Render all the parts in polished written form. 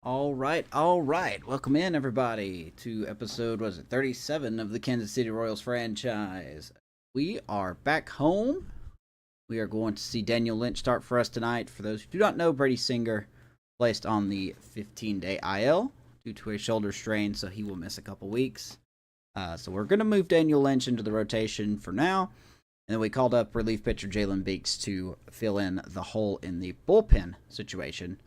All right. Welcome in, everybody, to episode, 37 of the Kansas City Royals franchise. We are back home. We are going to see Daniel Lynch start for us tonight. For those who do not know, Brady Singer placed on the 15-day IL due to a shoulder strain, so he will miss a couple weeks. So we're going to move Daniel Lynch into the rotation for now. And then we called up relief pitcher Jalen Beeks to fill in the hole in the bullpen situation.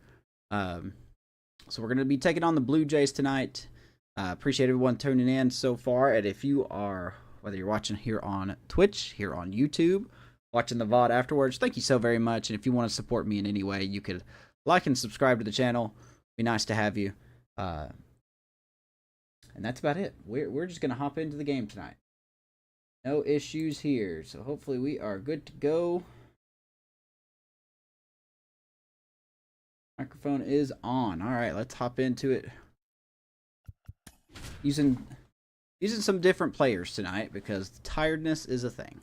So we're going to be taking on the Blue Jays tonight. Appreciate everyone tuning in so far. And if you are, whether you're watching here on Twitch, here on YouTube, watching the VOD afterwards, thank you so very much. And if you want to support me in any way, you could like and subscribe to the channel. Be nice to have you. And that's about it. We're just going to hop into the game tonight. No issues here. So hopefully we are good to go. Microphone is on. All right, let's hop into it. Using some different players tonight because tiredness is a thing.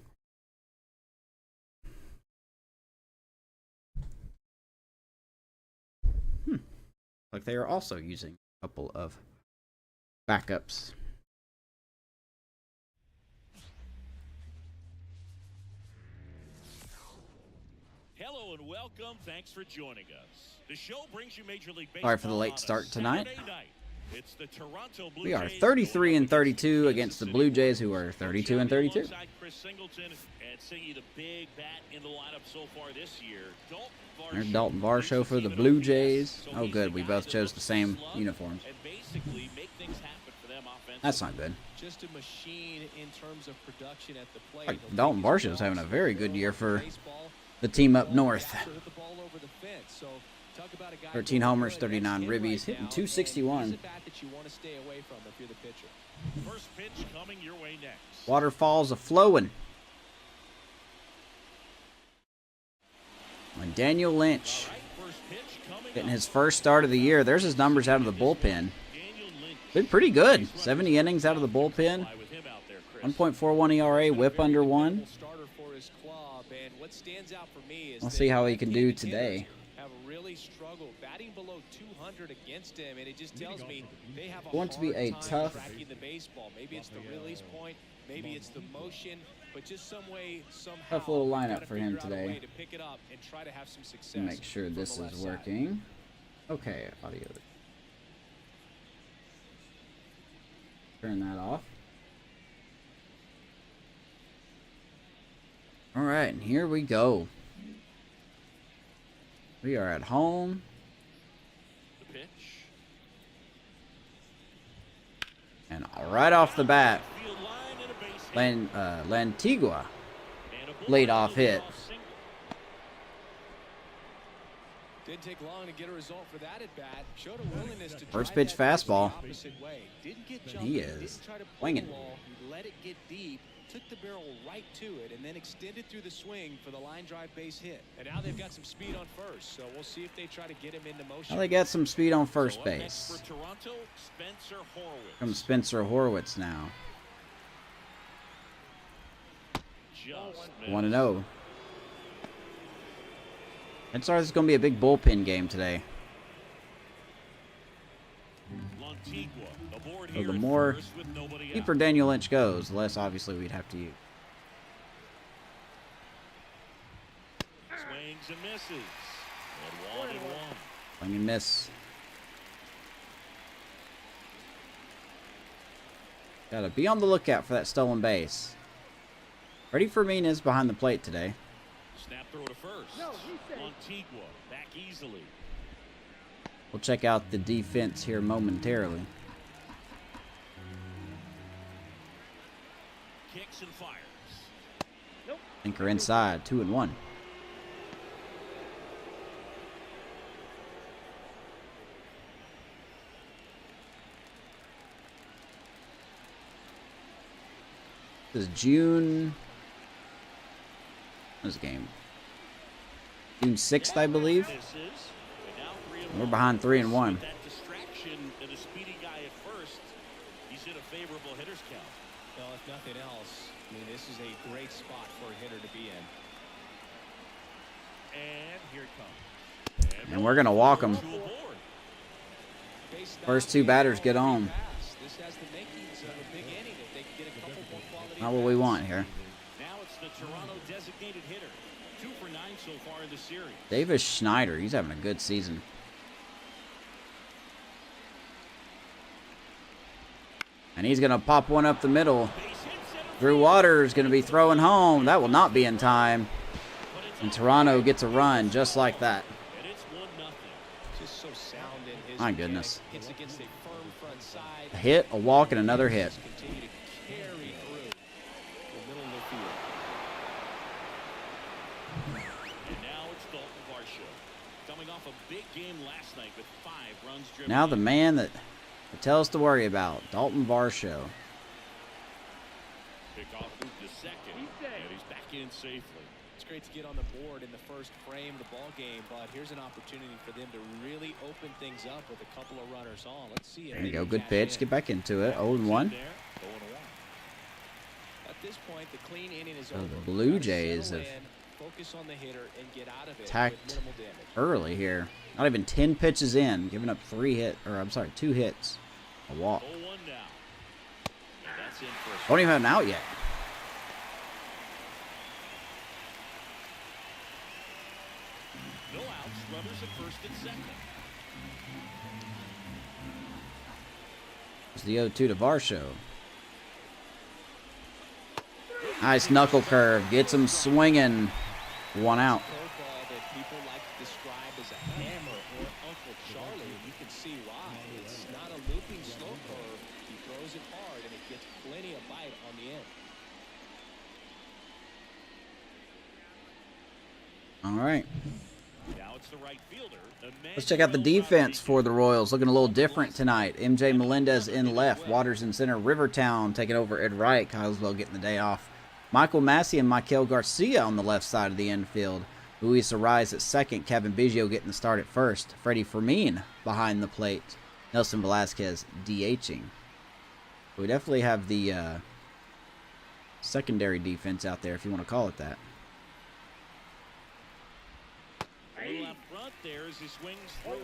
Like they are also using a couple of backups. Hello and welcome. Thanks for joining us. The show brings you Major League Baseball. Sorry for the late start tonight. It's the Toronto Blue We are Jays 33 and 32 against the Blue Jays, who are 32 and 32. Chris Singleton and singing the big bat in the lineup so far this year. There's Dalton Varsho for the Blue Jays. Oh, good. We both chose the same uniforms. That's not good. Just a machine in terms of production at the plate. Like Dalton Varsho's having a very good year for the team up north. 13 homers, 39 ribbies, hitting .261. First pitch coming your way next. Waterfalls a flowing. And Daniel Lynch getting his first start of the year. There's his numbers out of the bullpen. Been pretty good. 70 innings out of the bullpen. 1.41 ERA, whip under 1. We'll see how he can do today. Have really struggled batting below 200 against him, and it just tells me they have a going to be a tough tracking the baseball. Maybe it's the release point, maybe it's the motion, but just some way, somehow, tough little lineup for him today. To pick it up and try to have some success. Make sure this is working. Okay, audio. Turn that off. All right, and here we go. We are at home. The pitch. And right off the bat, Lantigua lead off hit. Didn't take long to get a result for that at bat. Showed a willingness to First pitch fastball. Didn't get He is swinging. Let it get deep. Took the barrel right to it and then extended through the swing for the line drive base hit. And now they've got some speed on first, so we'll see if they try to get him into motion. Now they got some speed on first base. For Toronto, Spencer Horwitz. From Spencer Horwitz now. 1-0. And sorry, this is going to be a big bullpen game today. So the more deeper Daniel Lynch goes, the less obviously we'd have to use. Swings and misses. And 1-1. Swing and miss. Gotta be on the lookout for that stolen base. Freddie Fermin is behind the plate today. Snap throw to first. Antigua back easily. We'll check out the defense here momentarily. Kicks and fires. Anchor inside, 2-1. This is June. This game. June 6th, I believe. We're behind 3-1. That distraction and a speedy guy at first. He's in a favorable hitter's count. Well, if nothing else, I mean, this is a great spot for a hitter to be in. And here it comes. And we're going to walk him. First two batters get on. Not what we want here. Now it's the Toronto designated hitter. 2 for 9 so far in the series. Davis Schneider, he's having a good season. And he's going to pop one up the middle. Drew Waters going to be throwing home. That will not be in time. And Toronto gets a run just like that. My goodness. A hit, a walk, and another hit. Now the man that tells us to worry about, Dalton Varsho. Pick off move to second, and he's back in safely. It's great to get on the board in the first frame of the ball game, but here's an opportunity for them to really open things up with a couple of runners on. Let's see. There you go, good pitch. Get back into it. 0-1. At this point, the clean inning is So over. the Blue Jays have focus on the hitter and get out of it attacked with minimal damage. early here. Not even 10 pitches in, giving up 2 hits, a walk. 0-1 now. And that's in for a Don't even have an out yet. no outs, runners at first and second. It's the 0-2 to Varsho. Nice knuckle curve. Gets him swinging. 1 out. Curveball that people like to describe as a hammer or Uncle Charlie. You can see why. It's not a looping slow curve. He throws it hard and it gets plenty of bite on the end. All right. Now it's the right fielder. Let's check out the defense for the Royals. Looking a little different tonight. MJ Melendez in left. Waters in center. Rivertown taking over at right. Kylesville getting the day off. Michael Massey and Michael Garcia on the left side of the infield. Luis Ariz at second. Kevin Biggio getting the start at first. Freddie Fermin behind the plate. Nelson Velasquez DHing. We definitely have the secondary defense out there, if you want to call it that. A little up front there as he swings through.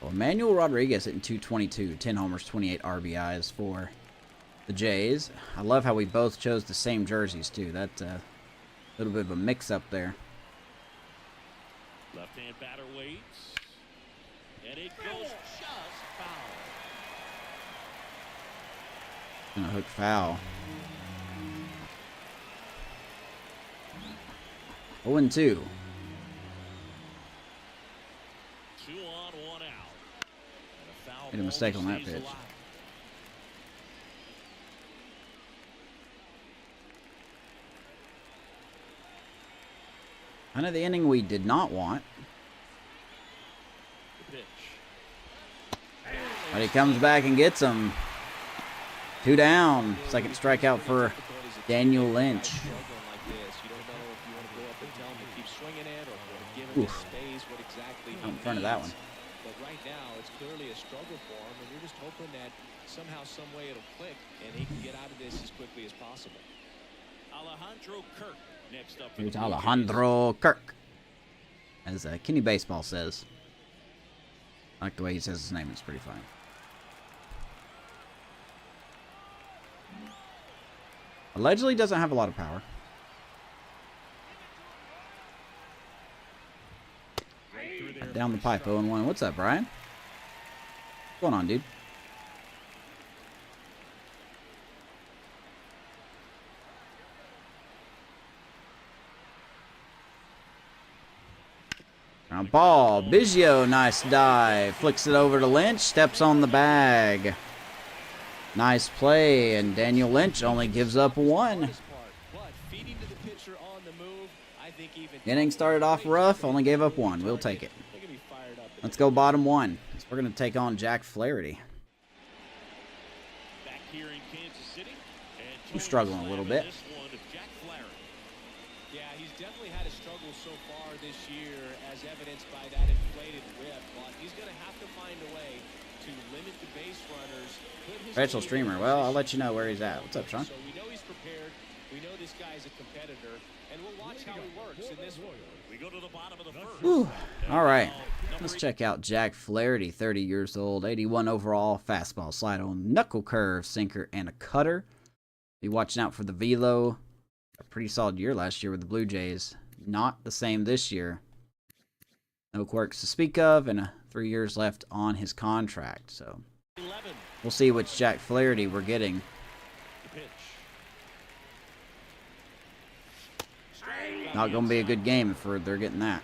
Well, Emmanuel Rodriguez hitting 222, 10 homers, 28 RBIs for the Jays. I love how we both chose the same jerseys, too. That's a little bit of a mix-up there. Left-hand batter waits. And it goes just foul. Gonna hook foul. 0-2. 2 on, 1 out. And a foul Made a mistake ball on that stays pitch. alive. Kind of the inning we did not want. The pitch. But he comes back and gets him. 2 down. Second strikeout for Daniel Lynch. Oof. Out in front of that one. But right now, it's clearly a struggle for him, and you're just hoping that somehow, some way it'll click, and he can get out of this as quickly as possible. Alejandro Kirk next up. Here's Alejandro Kirk, as Kenny Baseball says. I like the way he says his name. It's pretty funny. Allegedly doesn't have a lot of power. Down the pipe, 0-1. What's up, Brian? What's going on, dude? Now ball. Biggio, nice dive. Flicks it over to Lynch. Steps on the bag. Nice play, and Daniel Lynch only gives up 1. Inning started off rough, only gave up 1. We'll take it. Let's go bottom 1. We're going to take on Jack Flaherty. Back here in Kansas City. Who's struggling a little bit. Yeah, he's definitely had a struggle so far this year, as evidenced by that inflated whip. But he's going to have to find a way to limit the base runners. Rachel Streamer. Well, I'll let you know where he's at. What's up, Sean? So we know he's prepared. We know this this guy is a competitor, and we'll watch how he works in this one. We go to the bottom of the first. Whew. All right. Let's check out Jack Flaherty, 30 years old, 81 overall, fastball, slide on, knuckle curve, sinker, and a cutter. Be watching out for the velo. A pretty solid year last year with the Blue Jays. Not the same this year. No quirks to speak of, and 3 years left on his contract. So 11. we'll see which Jack Flaherty we're getting. The pitch. Not going to be a good game if they're getting that.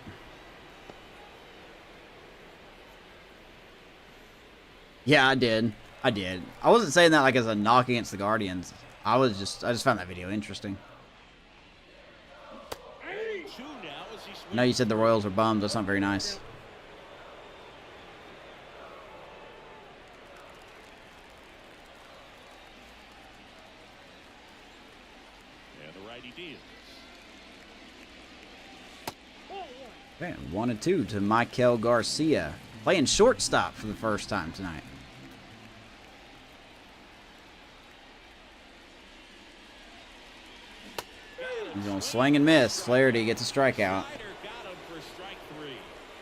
Yeah, I did. I wasn't saying that like as a knock against the Guardians. I just found that video interesting. I know you said the Royals are bummed. That's not very nice. And the righty deals. Okay, 1-2 to Michael Garcia. Playing shortstop for the first time tonight. He's going to swing and miss. Flaherty gets a strikeout.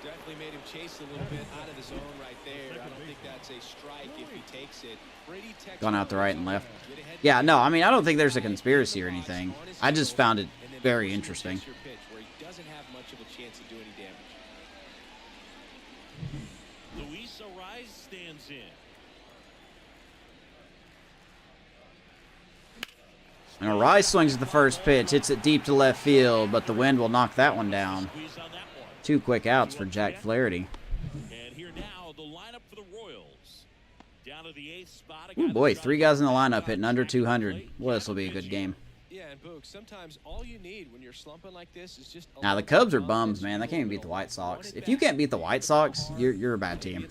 Definitely made him chase a little bit out of the zone right there. I don't think that's a strike if he takes it. Gone out the right and left. Yeah, no, I mean, I don't think there's a conspiracy or anything. I just found it very interesting. Where he doesn't have much of a chance to do any damage. Luis Ariz stands in. And Arise swings at the first pitch, hits it deep to left field, but the wind will knock that one down. Squeeze on that one. 2 quick outs for Jack Flaherty. And here now, the lineup for the Royals. Down to the 8th spot. Ooh, boy, 3 guys in the lineup hitting under 200. Well, this will be a good game. Yeah, and Boog, sometimes all you need when you're slumping like this is just. Now the Cubs are bums, man. They can't even beat the White Sox. If you can't beat the White Sox, you're a bad team.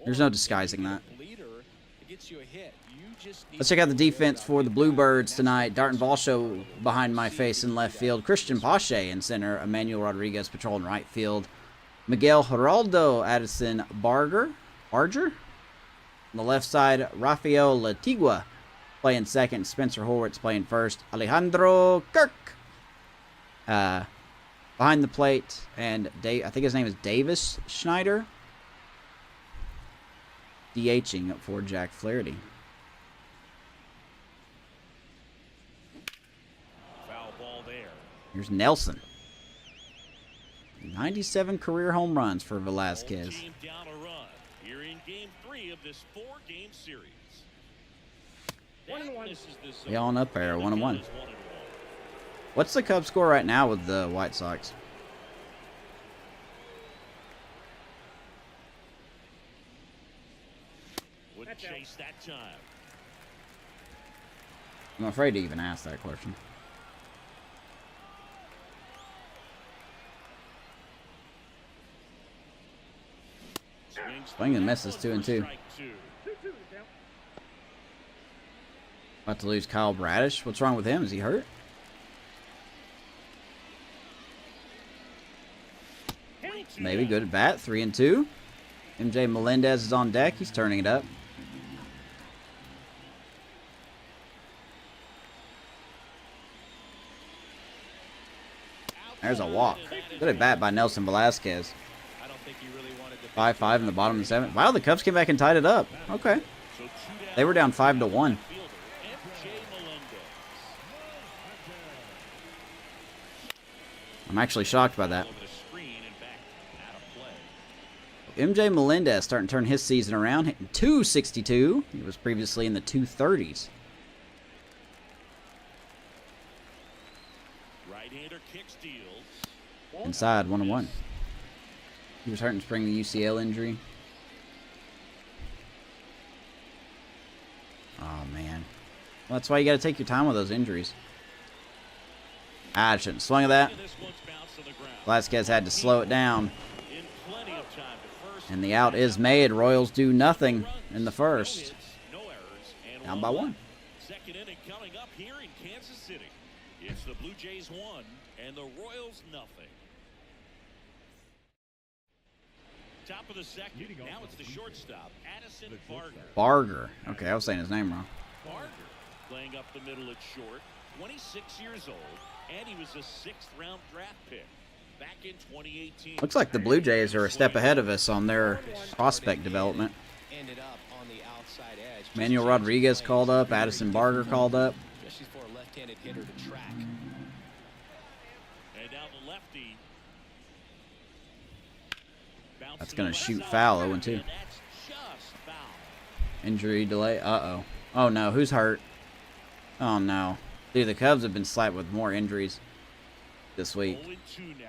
There's no disguising that. Let's check out the defense for the Bluebirds tonight. Darton Valshow behind my face in left field. Christian Pache in center. Emmanuel Rodriguez patrolling right field. Miguel Geraldo Addison Barger. On the left side, Rafael Latigua playing second. Spencer Horwitz playing first. Alejandro Kirk behind the plate. And I think his name is Davis Schneider. DHing for Jack Flaherty. Foul ball there. Here's Nelson. 97 career home runs for Velasquez. Team down a run. Here in game 3 of this 4-game series. 1-1. Yeah, on up there, 1-1. What's the Cubs score right now with the White Sox? Would chase that time. I'm afraid to even ask that question. Swing and misses, 2-2. About to lose Kyle Bradish. What's wrong with him? Is he hurt? Maybe good at bat. 3-2. MJ Melendez is on deck. He's turning it up. There's a walk. Good at bat by Nelson Velasquez. 5-5 in the bottom of the 7th. Wow, the Cubs came back and tied it up. Okay. They were down 5-1. I'm actually shocked by that. MJ Melendez starting to turn his season around, hitting .262. He was previously in the 230s. Right-hander kick steals. Inside, 1-1. He was hurting spring the UCL injury. Oh, man. Well, that's why you got to take your time with those injuries. I shouldn't have swung at that. Velasquez had to slow it down. And the out is made. Royals do nothing in the first. Down by 1. Second inning coming up here in Kansas City. It's the Blue Jays 1 and the Royals nothing. Top of the second. Now it's the shortstop, Addison Barger. Barger. Okay, I was saying his name wrong. Barger playing up the middle at short. 26 years old, and he was a 6th-round draft pick back in 2018. Looks like the Blue Jays are a step ahead of us on their prospect development. Ended up on the outside edge. Manuel Rodriguez called up. Addison Barger called up. Especially for a left-handed hitter to track. And now the lefty. That's going to shoot foul, 0-2. And that's just foul. Injury delay. Uh-oh. Oh, no. Who's hurt? Oh, no. Dude, the Cubs have been slapped with more injuries this week. 0-2 now.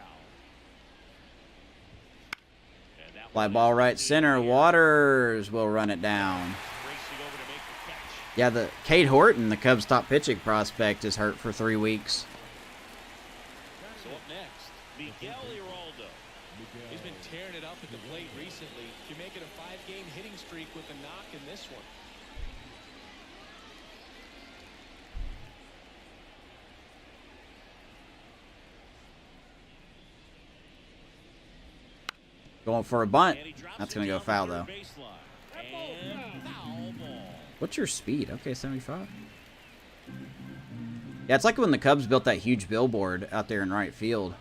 And that Fly one ball is right center. Waters will run it down. racing over to make the catch. Yeah, the Cade Horton, the Cubs' top pitching prospect, is hurt for 3 weeks. So up next, Miguel Iraldo. He's been tearing it up at the plate recently. Can make it a 5-game hitting streak with a knock in this one. Going for a bunt. And he drops That's it going to go down the foul, third though. baseline. And foul ball. What's your speed? Okay, 75. Yeah, it's like when the Cubs built that huge billboard out there in right field.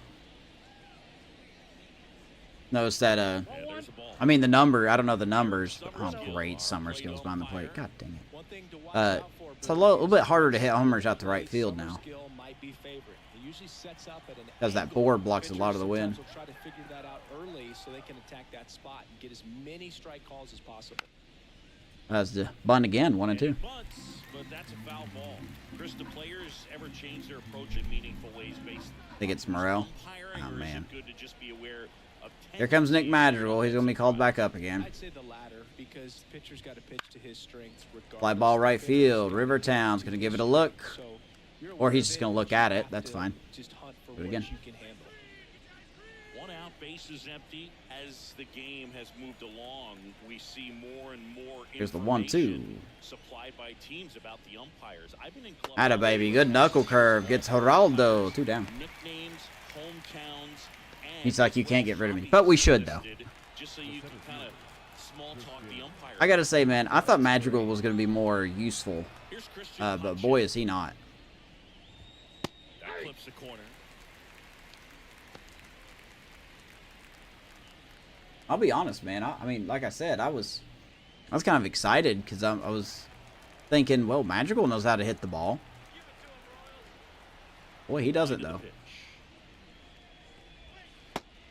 Notice that, And there's a ball. I mean, the number, I don't know the numbers. But, oh, great. Summers goes behind the plate. God dang it. One thing to watch out for, It's a little bit harder to hit homers out to right field now. skill might be favored. He usually sets up at an Because that angle. board blocks a lot of the wind. Sometimes they'll try to figure that out early so they can attack that spot and get as many strike calls as possible. That's the bunt again, 1 and 2. Bunts, but that's a foul ball. Chris, do players ever change their approach in meaningful ways based I think it's Morel. umpiring, Oh, or is man. it good to just be aware of Here comes Nick Madrigal. He's going to be called back up again. I'd say the latter because pitcher's got to pitch to his strengths regardless. Fly ball of right the field. pitcher's Rivertown's going to give it a look. So you're Or aware he's of just gonna but look you at it. have That's to fine. Just hunt for Do it what again. you can handle. 1 out, bases empty. As the game has moved along, we see more and more Here's the information 1-2. supplied by teams about the umpires. I've been in clubs. Atta baby. Good knuckle curve. Gets Geraldo. 2 down. Nicknames, hometowns, and He's like, you can't get rid of me. But we should, though. Just so you can kind of small talk the umpire. I got to say, man, I thought Madrigal was going to be more useful. Here's Christian But Munch. boy, is he not. That clips the corner. I'll be honest, man. I mean, like I said, I was kind of excited because I was thinking, well, Madrigal knows how to hit the ball. Boy, he doesn't, Into the though. pitch.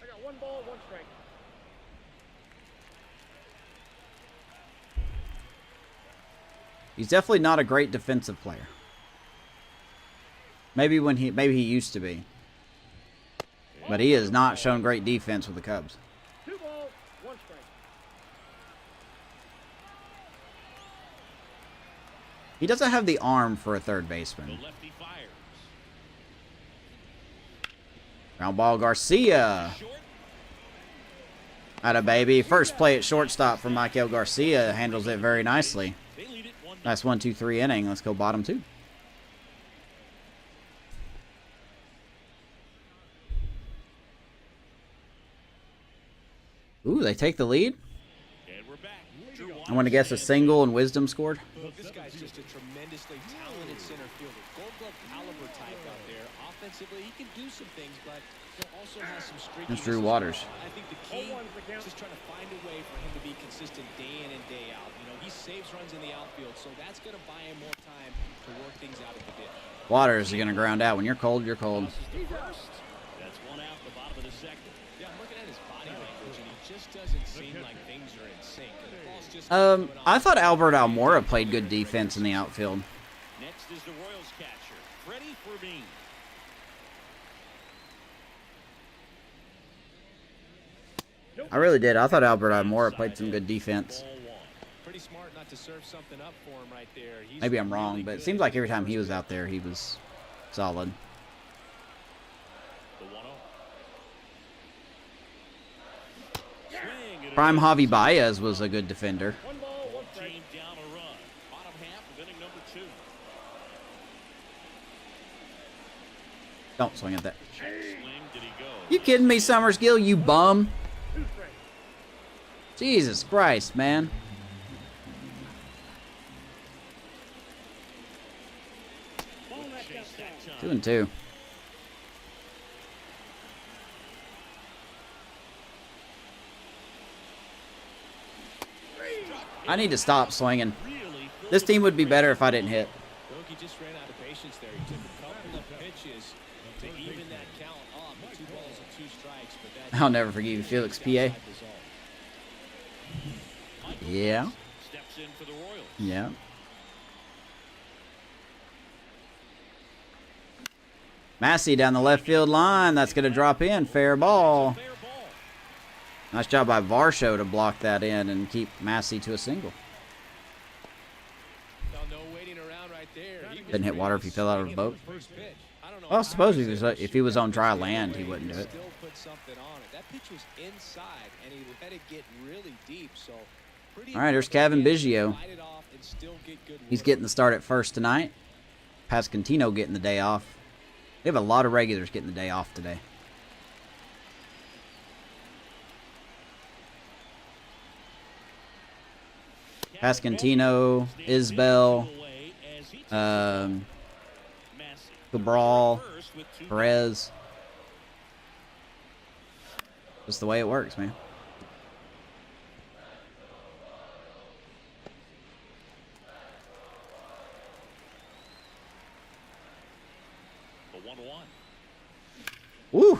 I got 1 ball, 1 strike. He's definitely not a great defensive player. Maybe he used to be. But he has not shown great defense with the Cubs. 2 balls, 1 strike. He doesn't have the arm for a third The baseman. lefty fires. Ground ball, Garcia. Short. Atta baby. First play at shortstop for Michael Garcia. Handles it very nicely. They lead it 1-0. Nice 1-2-3 inning. Let's go bottom 2. Ooh, they take the lead. And we're back. Drew I want to guess a single and Wisdom scored. Look, this guy's just a tremendously talented center fielder. Gold glove caliber type out there. Offensively, he can do some things, but he also has some streaky. That's Drew Waters. I think the key 0-1's the count. is just trying to find a way for him to be consistent day in and day out. You know, he saves runs in the outfield, so that's going to buy him more time to work things out at the ditch. Waters are going to ground out. When you're cold, you're cold. That's 1 out, the bottom of the 2nd. Yeah, I'm looking at his body language, and he just doesn't seem like things are in sync. And the ball's just I thought Albert Almora played good defense in the outfield. Next is the Royals catcher, Freddie Fermin. I really did. I thought Albert Almora played some good defense. Ball 1. pretty smart not to serve something up for him right there. He's Maybe I'm wrong, really but it good. seems like every time he was out there, he was solid. The 1-0. Swing, and Prime a Javi Baez was a good defender. 1 ball, 1 strike. team down a run. Bottom half of inning number 2. Don't swing at that. Check swing, did he go? You kidding me, Summersgill, you bum? 2 strikes. Jesus Christ, man. chase that time. 2 and 2. I need to stop swinging. Really This team would be better if I didn't hit. Bogey just ran out of patience there. He took a couple of pitches to even that count up. 2 balls and 2 strikes, but that I'll never forgive you, Felix PA. Yeah. steps in for the Royals. Yeah. Massey down the left field line. That's going to drop in. Fair ball. Fair ball. Nice job by Varsho to block that in and keep Massey to a single. No waiting around right there. Didn't hit water if he fell out of a boat. First pitch. I don't know Well, I how suppose he if he was on dry land, he wouldn't do it. Still put something on it. That pitch was inside, and he let it get really deep. So pretty All right, here's Kevin Biggio. fight it off and still get good He's work. getting the start at first tonight. Pascantino getting the day off. We have a lot of regulars getting the day off today. Pascantino, Isbell, Cabral, Perez. Just the way it works, man. The 1-1. Woo!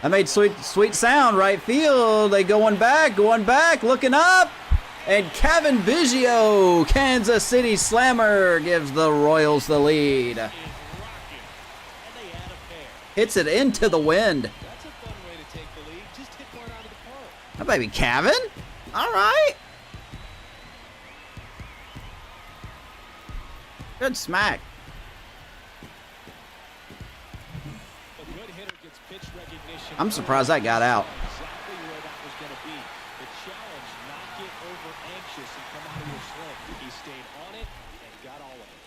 That made sweet sound. Right field. They going back, looking up. And Kevin Biggio, Kansas City Slammer, gives the Royals the lead. Is rocking, and they add a pair. Hits it into the wind. That's a fun way to take the lead. Just hit one out of the park. That baby Kevin. All right. Good smack. A good hitter gets pitch recognition. I'm surprised that got out. Exactly where that was going to be. The challenge, not get over anxious and come out of your slip. He stayed on it and got all of it.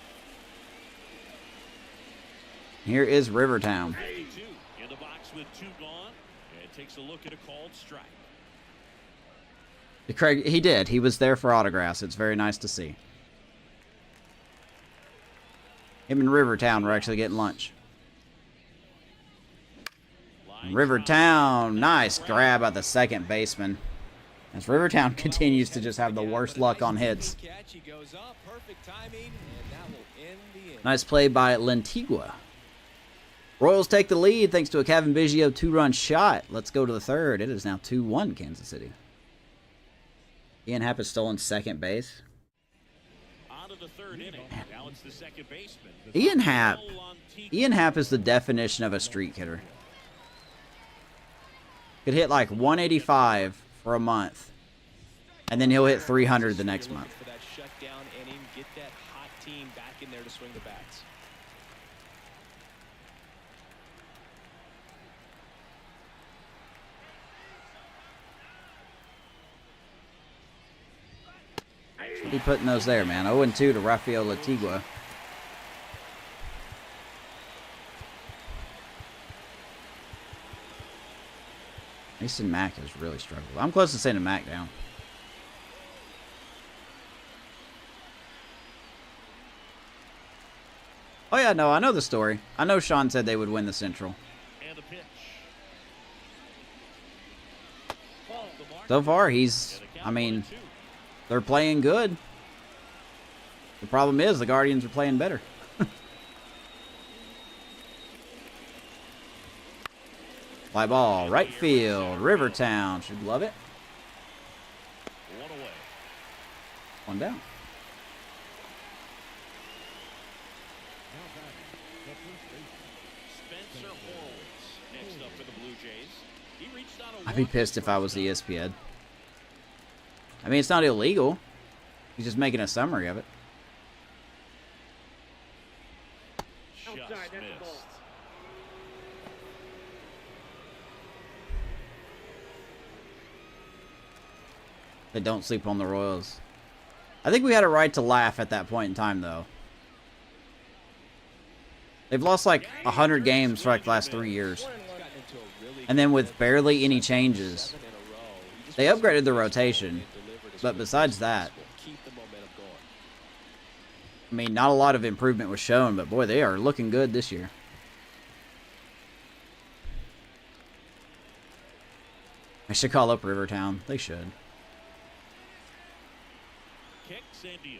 Here is Rivertown. 52 in the box with 2 gone, and takes a look at a called strike. Craig, he did. He was there for autographs. It's very nice to see. Him and Rivertown were actually getting lunch. Rivertown, nice grab by the second baseman. As Rivertown continues to just have the worst luck on hits. Catch, he goes up, perfect timing, and that will end the inning. Nice play by Lentigua. Royals take the lead thanks to a Kevin Biggio 2-run shot. Let's go to the third. It is now 2-1 Kansas City. Ian Happ is still in second base. On to the third inning. Now it's the second baseman. Ian Happ is the definition of a streak hitter. Could hit like 185 for a month, and then he'll hit 300 the next month. For that shutdown inning, get that hot team back in there to swing the bats. He putting those there, man. 0-2 to Rafael Latigua. Mason Mack has really struggled. I'm close to sending Mack down. Oh yeah, no, I know the story. I know Sean said they would win the Central. And the pitch. So far, I mean, they're playing good. The problem is the Guardians are playing better. Fly ball, right field, Rivertown. Should love it. 1 away. 1 down. Spencer Horowitz next up for the Blue Jays. He reached on a I'd be pissed if I was the ESPN. I mean, it's not illegal. He's just making a summary of it. Just Outside, that's the missed. ball. They don't sleep on the Royals. I think we had a right to laugh at that point in time, though. They've lost like 100 games for like the last 3 years. And then with barely any changes, they upgraded the rotation. But besides that, Keep the momentum going. I I mean, not a lot of improvement was shown, but boy, they are looking good this year. I should call up Rivertown. They should. Kicks and deals.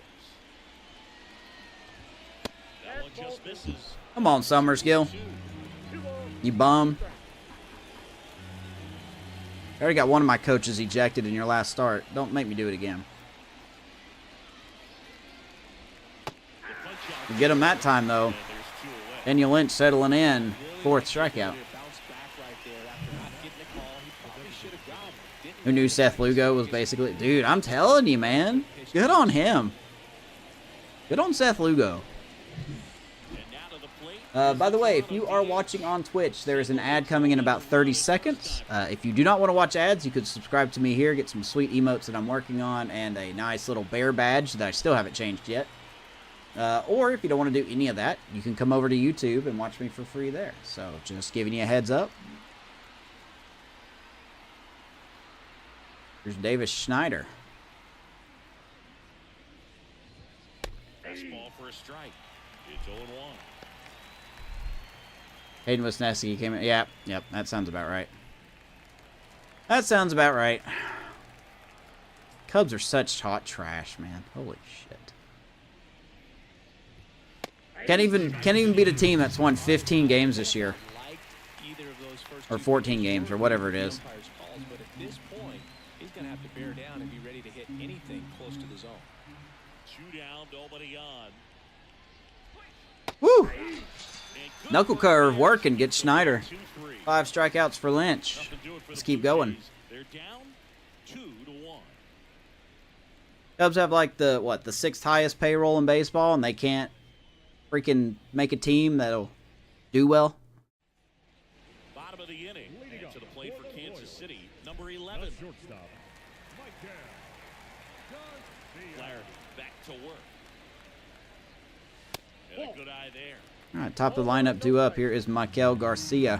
That one just misses. Come on, Summersgill. You bum. I already got one of my coaches ejected in your last start. Don't make me do it again. You get him that time, though. Daniel Lynch settling in. 4th strikeout. Who knew Seth Lugo was basically... Dude, I'm telling you, man. Good on him. Good on Seth Lugo. By the way, if you are watching on Twitch, there is an ad coming in about 30 seconds. If you do not want to watch ads, you could subscribe to me here, get some sweet emotes that I'm working on, and a nice little bear badge that I still haven't changed yet. Or if you don't want to do any of that, you can come over to YouTube and watch me for free there. So just giving you a heads up. Here's Davis Schneider. Fastball for a strike. It's 0-1. Hayden Wisniewski came in. Yep, that sounds about right. That sounds about right. Cubs are such hot trash, man. Holy shit. Can't even beat a team that's won 15 games this year. Or 14 games, or whatever it is. But at this point, he's going to have to bear down and be ready to hit anything close to the zone. 2 down, nobody on. Woo! Knuckle curve working, get Schneider. 5 strikeouts for Lynch. Let's keep going. They're down 2-1. Cubs have like the 6th highest payroll in baseball, and they can't freaking make a team that'll do well. Bottom of the inning. And to the plate for Kansas City, number 11. Flaherty back to work. And a good eye there. All right, top of the lineup, 2 up. Here is Michael Garcia.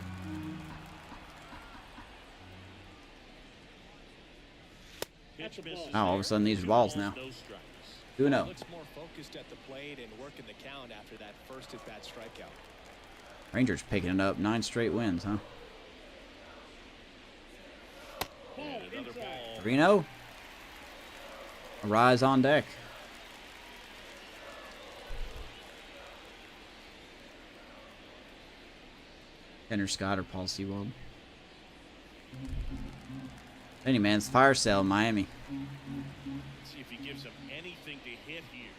Pitch misses Oh, all of a sudden these are balls now. 2-0. Looks more focused at the plate and working the count after that first at-bat strikeout. Rangers picking it up. 9 straight wins, huh? And another ball. 3-0. A rise on deck. Henry Scott or Paul Sewald. Any man's fire sale in Miami. See if he gives him anything to hit here.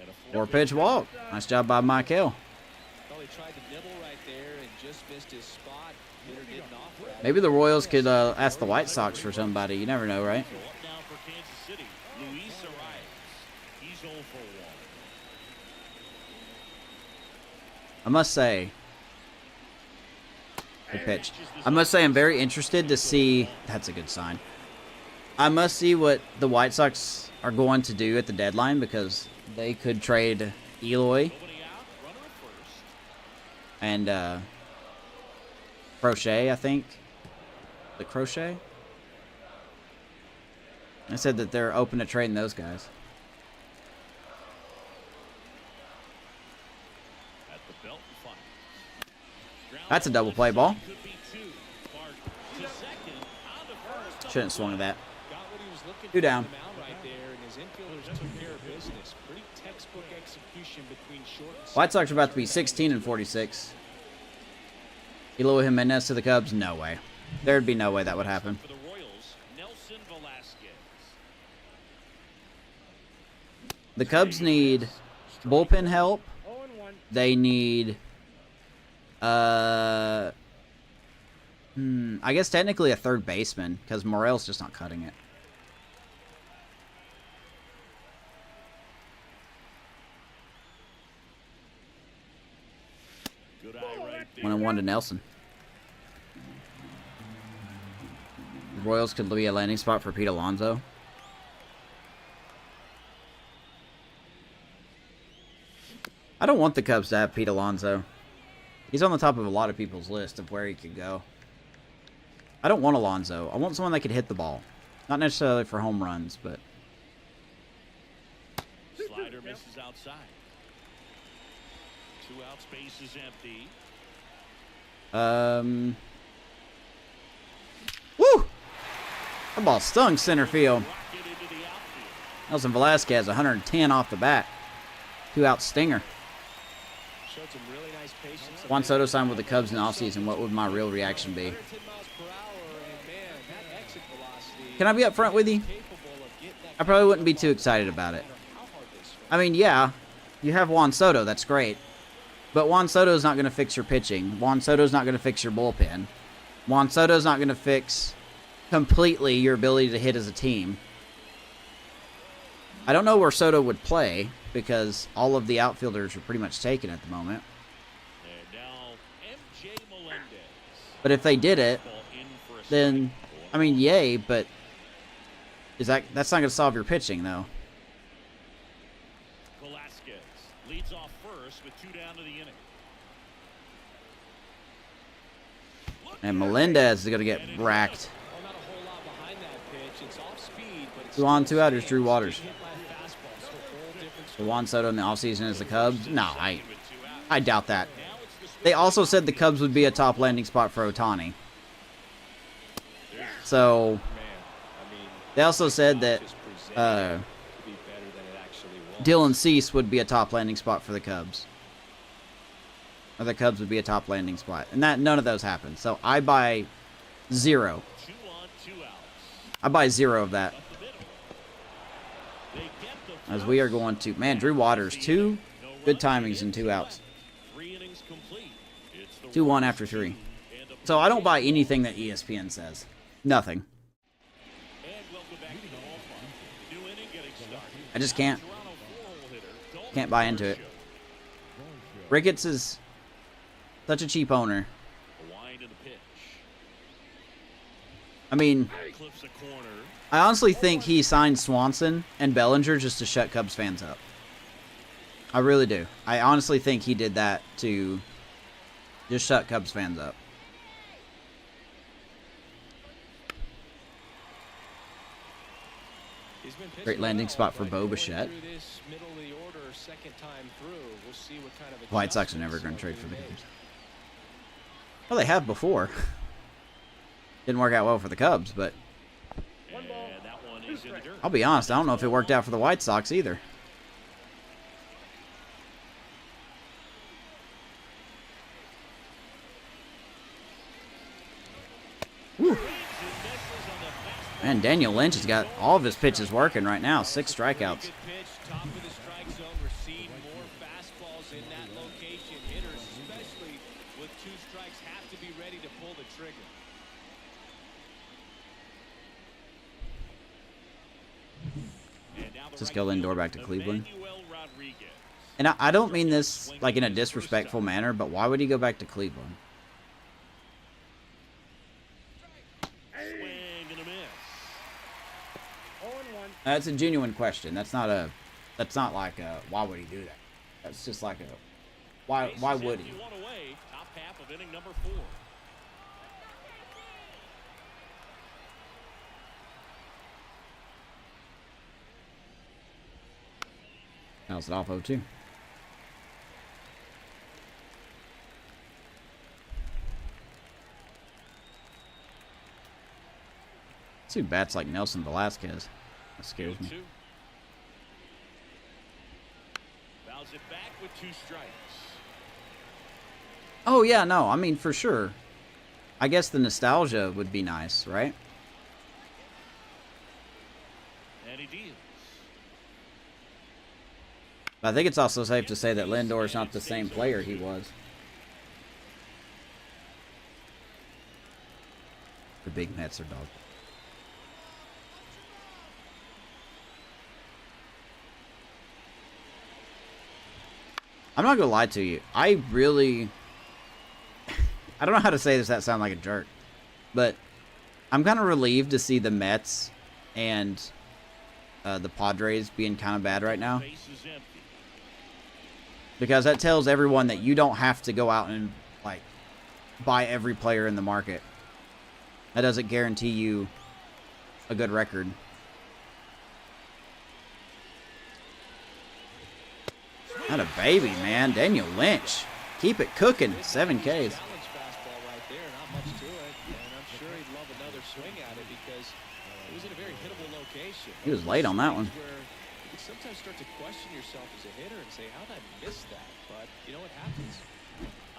And a 4-pitch walk. Nice job by Michael. Well, he tried to nibble right there and just missed his spot. Hitter didn't offer it. Maybe the Royals could ask the White Sox for somebody. You never know, right? So up now for Kansas City, Luis Arias. He's 0 for 1. I must say, good pitch. I must say I'm very interested to see. That's a good sign. I must see what the White Sox are going to do at the deadline, because they could trade Eloy Nobody out, runner at first. and Crochet, I think. The Crochet? I said that they're open to trading those guys. At the belt and fires. That's a double play ball. Could be 2. Bart to second, on to first. Shouldn't have swung at that. Got what he was looking 2 for down. on the mound right there, and his infielders took care of business. Pretty textbook execution between short and White Sox are about to be 16-46. Eloy Jimenez to the Cubs? No way. There'd be no way that would happen. For the Royals, Nelson Velasquez. The Cubs need bullpen help. 0-1. They need, I guess technically a third baseman, because Morel's just not cutting it. Good eye right there. 1-1 to Nelson. The Royals could be a landing spot for Pete Alonso. I don't want the Cubs to have Pete Alonso. He's on the top of a lot of people's list of where he could go. I don't want Alonso. I want someone that could hit the ball. Not necessarily for home runs, but... Slider misses bases outside. 2 out, space is empty. Woo! That ball stung center field. Rocket into the outfield. Nelson Velasquez, 110 off the bat. 2 out stinger. Showed some really nice patience. Juan Soto signed with the Cubs in the offseason. What would my real reaction be? 110 miles per hour, and man, that exit velocity. Can I be up front with you? Capable of getting that I probably wouldn't be too excited about it. how hard they swing. I mean, yeah, you have Juan Soto. That's great. But Juan Soto's not going to fix your pitching. Juan Soto's not going to fix your bullpen. Juan Soto's not going to fix completely your ability to hit as a team. I don't know where Soto would play because all of the outfielders are pretty much taken at the moment. And now MJ Melendez. But if they did it, Ball in for a then, strike. I mean, yay, but that's not going to solve your pitching, though. Velasquez leads off first with 2 down to the inning. And Melendez is going to get racked. Well, not a whole lot behind that pitch. It's off speed, but it's 2 on, 2 outers, Drew Waters. hit by a fastball. So all different So Juan Soto in the offseason as the Cubs? No, With 2 out. I doubt that. Now it's the They also said the Cubs would be a top landing spot for Ohtani. So, man. I mean, they also said that just presented uh, to be better than it actually was. Dylan Cease would be a top landing spot for the Cubs. Or the Cubs would be a top landing spot. And that none of those happened. So I buy 0. 2 on, 2 outs. I buy 0 of that. Up the middle. They get the As we are going to... Man, Drew Waters, 2 good timings and 2 outs. 3 innings complete. It's the 2-1 after 3. and the So I don't buy anything that ESPN says. Nothing. And welcome back to the ballpark. New inning getting started. I just can't. Toronto 4-hole hitter, Dalton Can't buy into it. Kershaw. Ricketts is such a cheap owner. The wind and the pitch. I mean, Clips a corner. I honestly think he signed Swanson and Bellinger just to shut Cubs fans up. I really do. I honestly think he did that to just shut Cubs fans up. He's been pitching Great landing well, spot for but Bo going Bichette. through this middle of the order, second time through, we'll see what kind of White Sox are never adjustments going to trade for the will be Cubs. made. Well, they have before. Didn't work out well for the Cubs, but And that one is in the dirt. I'll be honest, I don't know if it worked out for the White Sox either. Man, Daniel Lynch has got all of his pitches working right now. 6 strikeouts. Good pitch, top of the strike zone. We're seeing more fastballs in that location. Hitters, especially with 2 strikes, have to be ready to pull the trigger. And now the Cisco right Lindor fielder, back to Cleveland. Emmanuel Rodriguez. And I don't mean this like in a disrespectful manner, but why would he go back to Cleveland? Swing and a miss. 0-1. That's a genuine question. That's not like a why would he do that? That's just like a why Bases would empty, he? 1 away, top half of inning number 4. Fouls it off 0-2. See bats like Nelson Velasquez. That scares me. 2. Fouls it back with 2 strikes. Oh yeah, no, I mean for sure. I guess the nostalgia would be nice, right? And he deals. But I think it's also safe to say that Lindor is not the same player he was. The big Mets are dog. I'm not gonna lie to you. I don't know how to say this. That sound like a jerk, but I'm kind of relieved to see the Mets and the Padres being kind of bad right now, Base is empty. because that tells everyone that you don't have to go out and like buy every player in the market. That doesn't guarantee you a good record. Not a baby, man. Daniel Lynch. Keep it cooking. 7 Ks. Balanced fastball right there, not much to it, and I'm sure he'd love another swing at it because it was in a very hittable location. He was late on that one. Where you can sometimes start to question yourself as a hitter and say, how did I miss that? But you know what happens?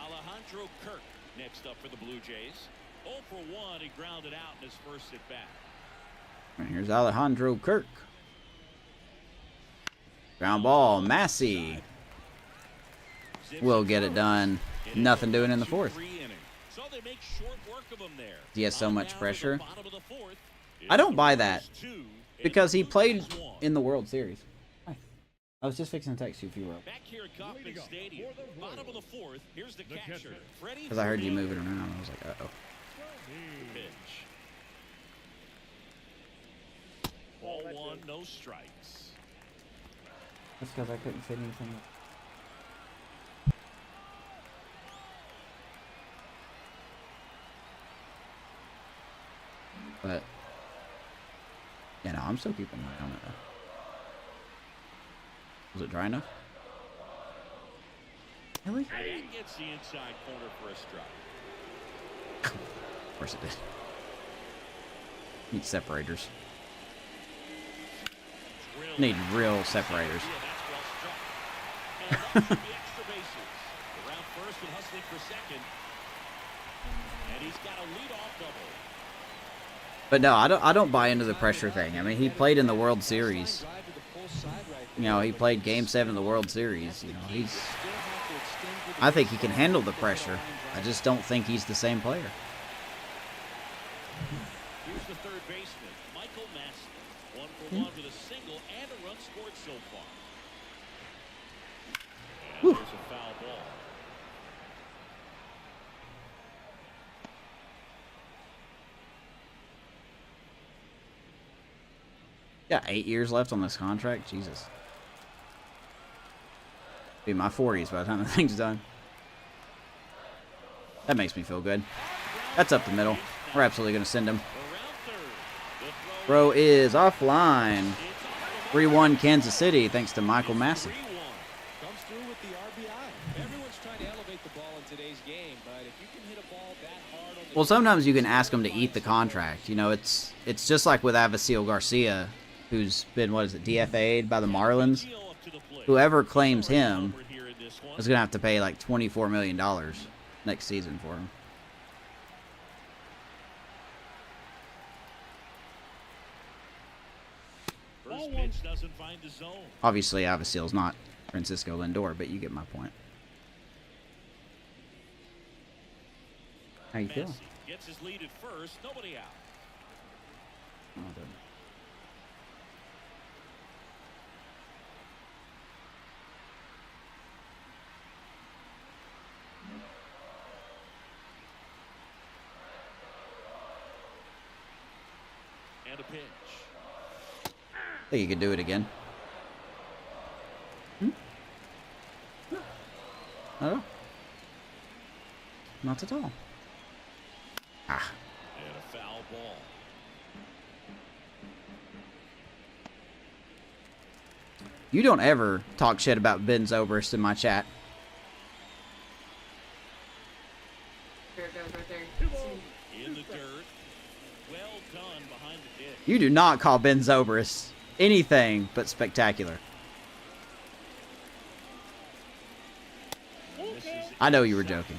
Alejandro Kirk next up for the Blue Jays. 0 for 1, he grounded out in his first at bat. And here's Alejandro Kirk. Ground ball, Massey will get it done. Nothing doing in the fourth. So they make short work of him there. He has so much pressure. Fourth, I don't buy that because he played in the World Series. I was just fixing to text you if you were. Back here at Kauffman Stadium, bottom of the fourth. Here's the catcher, Freddie. Because I heard you moving around. I was like, uh-oh. Pitch. Ball 1, no strikes. That's because I couldn't fit anything up. But, yeah, no, I'm still keeping my eye on it. Was it dry enough? Really? And gets the inside corner for a strike. Of course it did. Need separators. Need real separators. Yeah, that's well struck. And that should be extra bases. Around first and hustling for second. And he's got a leadoff double. But no, I don't buy into the pressure thing. I mean, he played in the World Series. You know, he played Game 7 of the World Series. You know, I think he can handle the pressure. I just don't think he's the same player. Here's the third baseman, Michael Massey. 1 for 1 with a single and a run scored so far. And there's a foul ball. Got 8 years left on this contract. Jesus. Be my 40s by the time the thing's done. That makes me feel good. That's up the middle. We're absolutely going to send him. Throw is offline. 3-1 Kansas City thanks to Michael Massey. Comes through with the RBI. Everyone's trying to elevate the ball in today's game, but if you can hit a ball that hard on the Well, sometimes you can ask them to eat the contract. You know, it's just like with Avisail Garcia, who's been, what is it, DFA'd by the Marlins. Whoever claims him is going to have to pay like $24 million next season for him. First pitch doesn't find the zone. Obviously, Avisail's not Francisco Lindor, but you get my point. How you feeling? Massey gets his lead at first, nobody out. Oh, good. And a pitch. I think you could do it again. Oh. Not at all. Ah. And a foul ball. You don't ever talk shit about Ben Zobrist in my chat. There it goes right there. In the dirt. Well done behind the dish. You do not call Ben Zobrist anything but spectacular. I know you were joking.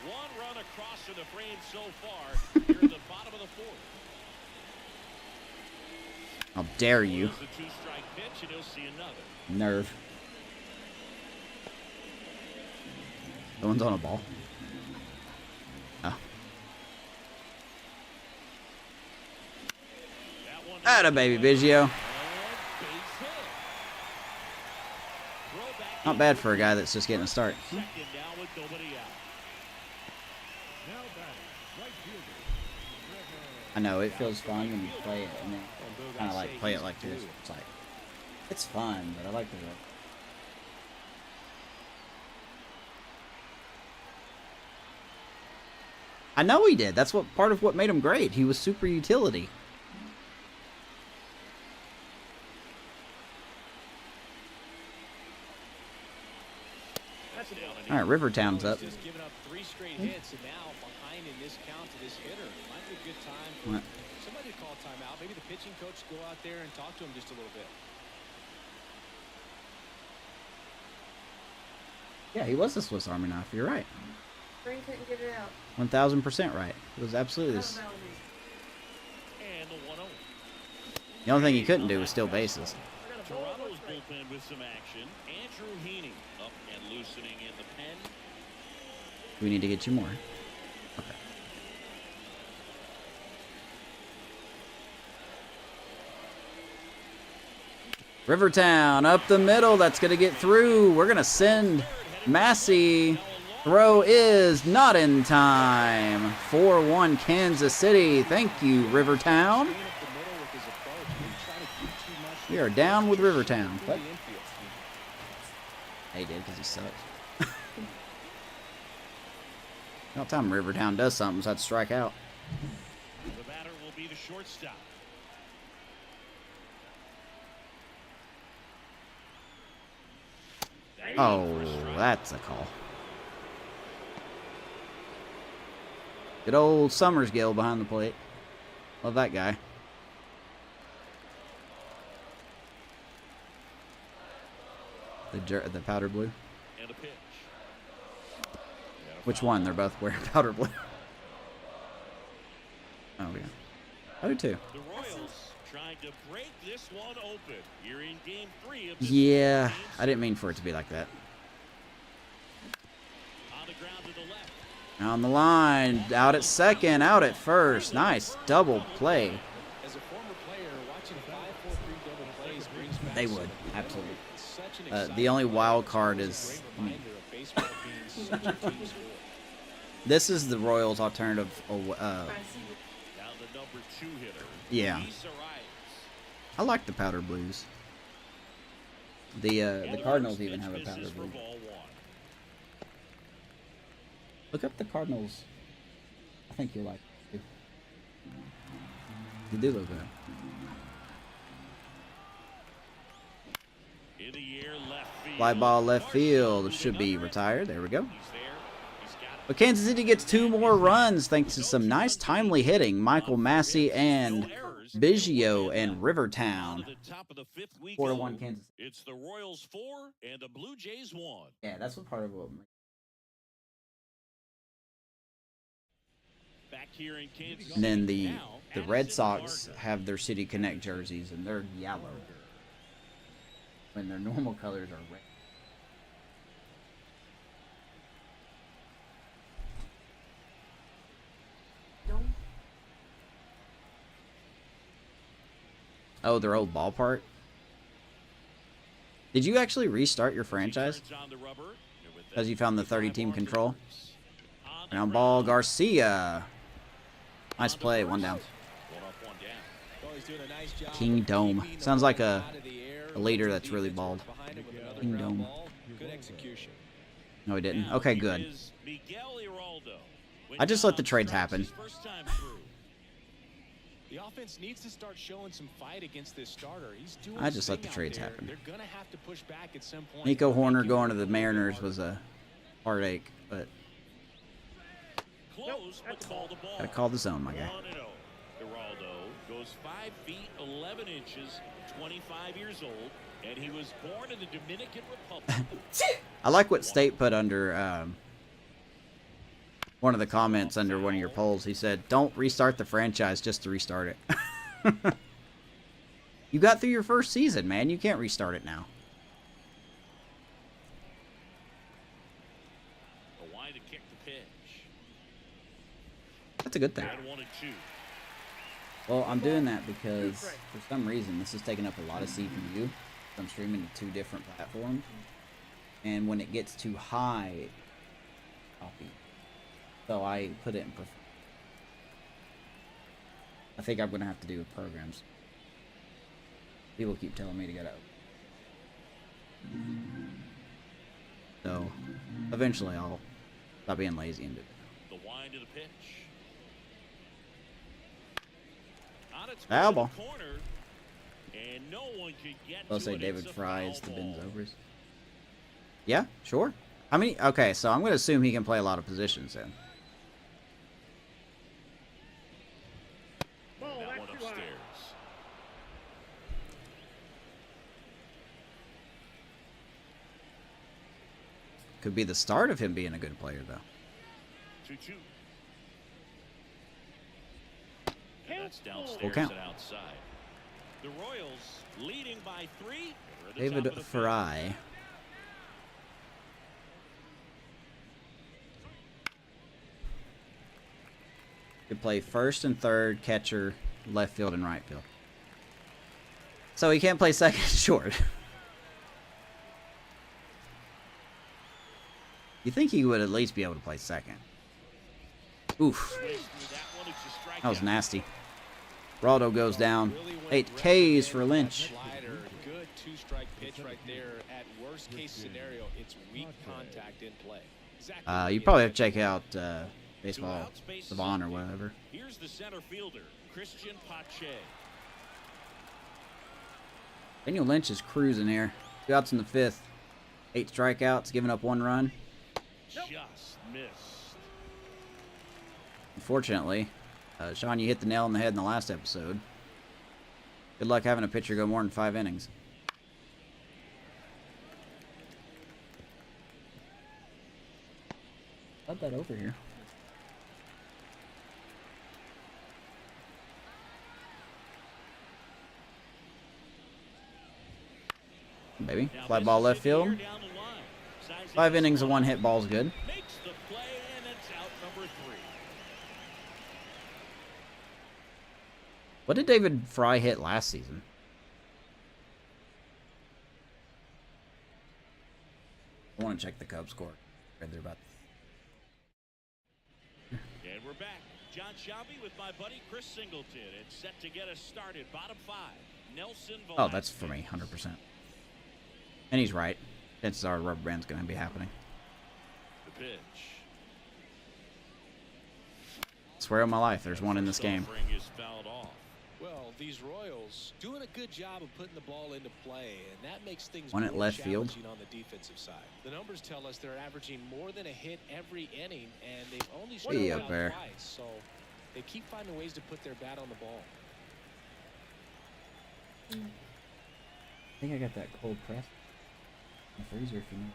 One run across in the frame so far. Here in the bottom of the fourth. How dare you. There's a two-strike pitch, and he'll see another. Nerve. The one's on a ball. Oh. That one Atta baby, Biggio. and base hit. Throw back Not bad for a guy that's just getting a start. second now with nobody out. I know, it feels fun when you play it and then kind of like play it like this. It's like, it's fun, but I like the look. I know he did. That's what part of what made him great. He was super utility. All right, Rivertown's up. Just giving up 3 straight hits and now behind in this count to this hitter. Might be a good time for somebody to call timeout. Maybe the pitching coach go out there and talk to him just a little bit. Yeah, he was a Swiss Army knife. You're right. Brain couldn't get it out. 1,000% right. It was absolutely this. And the 1-0. The only thing he couldn't do was steal bases. Toronto's bullpen with some action. Andrew Heaney up and loosening in the pen. We need to get you more. Okay. Rivertown up the middle. That's going to get through. We're going to send Massey. Throw is not in time. 4-1 Kansas City. Thank you, Rivertown. We are down with Rivertown. What? He did because he sucks. All time Rivertown does something, so I'd strike out. The batter will be the shortstop. Oh, that's a call. Good old Summersgill behind the plate. Love that guy. The powder blue. And a pitch. Which one? They're both wearing powder blue. Oh, yeah. I do too. The Royals trying to break this one open. You're in game 3 of Yeah, I didn't mean for it to be like that. on the ground to the left. On the line, out at second, out at first. Nice double play. As a former player, watching 5-4-3 double plays brings back They would, absolutely. such an The only wild card is reminder of baseball being such a team sport. this is the Royals' alternative. Now the number 2 hitter. Yeah. Luis Arias. I like the powder blues. The Cardinals even have a powder Business for blue. ball 1. Look up the Cardinals. I think you'll like it. You do look good. In the air, left field. Fly ball left field should be retired. There we go. He's there. He's got it. But Kansas City gets 2 more runs thanks to some nice timely hitting. Michael Massey and Biggio and Rivertown. To the top of the 5th week 4-1 old. Kansas. It's the Royals 4 and the Blue Jays 1. Yeah, that's what part of what. Back here in Kansas And then City the now, Red Addison Sox Barger. have their City Connect jerseys and they're yellow. When their normal colors are red. Oh, their old ballpark? Did you actually restart your franchise? On the rubber, and with Because you found the 30-team control? on the Ground ball, ground. Garcia. Nice play, 1 down. 1 up, 1 down. Oh, he's doing a nice job King of Dome. keeping the Sounds like ball a out of the air. leader that's really Defense bald. works behind him with another King ground Dome. ball. Good execution. No, he didn't. Now Okay, here good. is Miguel Iraldo. When I just let the Dom trades strikes happen. his first time through. The offense needs to start showing some fight against this starter. He's doing I just let the his thing out trades there. happen. They're gonna have to push back at some point. Nico Horner Make him going to work the a little bit Mariners harder. was a heartache, but Close, but call the ball. gotta call the zone, my guy. 1-0. Iraldo goes 5 feet 11 inches, 25 years old, and he was born in the Dominican Republic. I like what State put under one of the comments under one of your polls. He said, "Don't restart the franchise just to restart it." You got through your first season, man. You can't restart it now. A wide to kick the pitch. That's a good thing. And 1 and 2. Well, I'm doing that because for some reason this is taking up a lot of CPU. I'm streaming to 2 different platforms, and when it gets too high, copy. So I put it in. I think I'm gonna have to do with programs. People keep telling me to get out. So eventually I'll stop being lazy and do it. The wind to the pitch. On its Foul way to ball. the corner, and no one could get I'll to say it. David It's a Fry foul is the ball. Ben's overs. Yeah, sure. How many? Okay, so I'm going to assume he can play a lot of positions then. That one upstairs. Could be the start of him being a good player, though. 2-2. And that's downstairs Full count. and outside. The Royals leading by 3. They're at the David top of the fifth. Fry. Could play first and third, catcher, left field, and right field. So he can't play second and short. You think he would at least be able to play second? Oof. That was nasty. Raldo goes down. 8 Ks for Lynch. Good two-strike pitch right there. At worst case scenario, it's weak contact in play. Exactly You probably have to check out Baseball Savant or whatever. Here's the center fielder, Christian Pache. Daniel Lynch is cruising here. 2 outs in the 5th. 8 strikeouts, giving up 1 run. Just missed. Unfortunately, Sean, you hit the nail on the head in the last episode. Good luck having a pitcher go more than 5 innings. How'd that over here? Baby, Now fly ball left Mississippi field. here down the line. Sizing 5 this innings of one 1 hit ball's good. Makes the play, and it's out number 3. What did David Fry hit last season? I want to check the Cubs score. They're about. And we're back. John Shelby with my buddy Chris Singleton. It's set to get us started. Bottom 5. Nelson Oh, Velasquez. that's for me, 100%. And he's right. Chances are rubber band's going to be happening. The pitch. Swear on my life, there's one in this game. Offering is fouled off. Well, these Royals doing a good job of putting the ball into play, and that makes things One at more left field. challenging on the defensive side. The numbers tell us they're averaging more than a hit every inning, and they've only struck Way out up there. twice, so they keep finding ways to put their bat on the ball. I think I got that cold press. The freezer, if you know.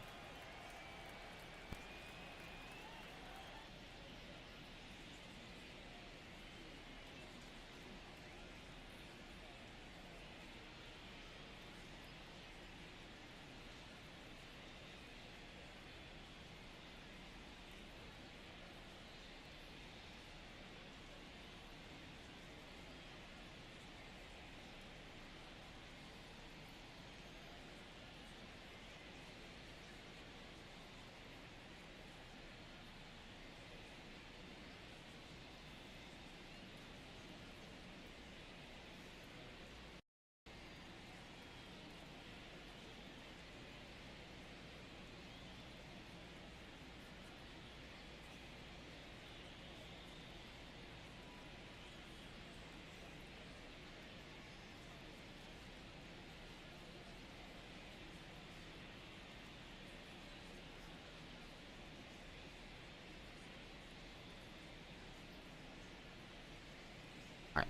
Alright.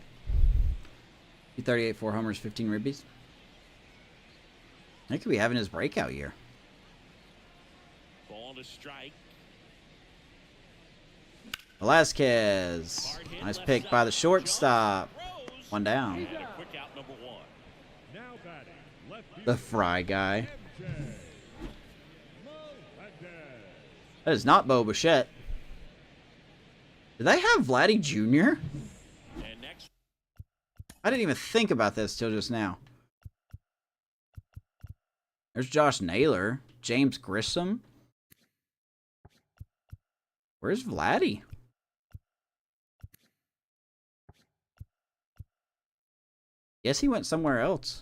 238, 4 homers, 15 ribbies. He could be having his breakout year. Ball to strike. Velasquez. Nice pick by the shortstop. Throws. 1 down. And a quick out number 1. Now batting, lefty The Fry guy. MJ. Melendez. That is not Bo Bichette. Did they have Vladdy Jr.? And next, I didn't even think about this till just now. There's Josh Naylor. James Grissom. Where's Vladdy? Guess he went somewhere else.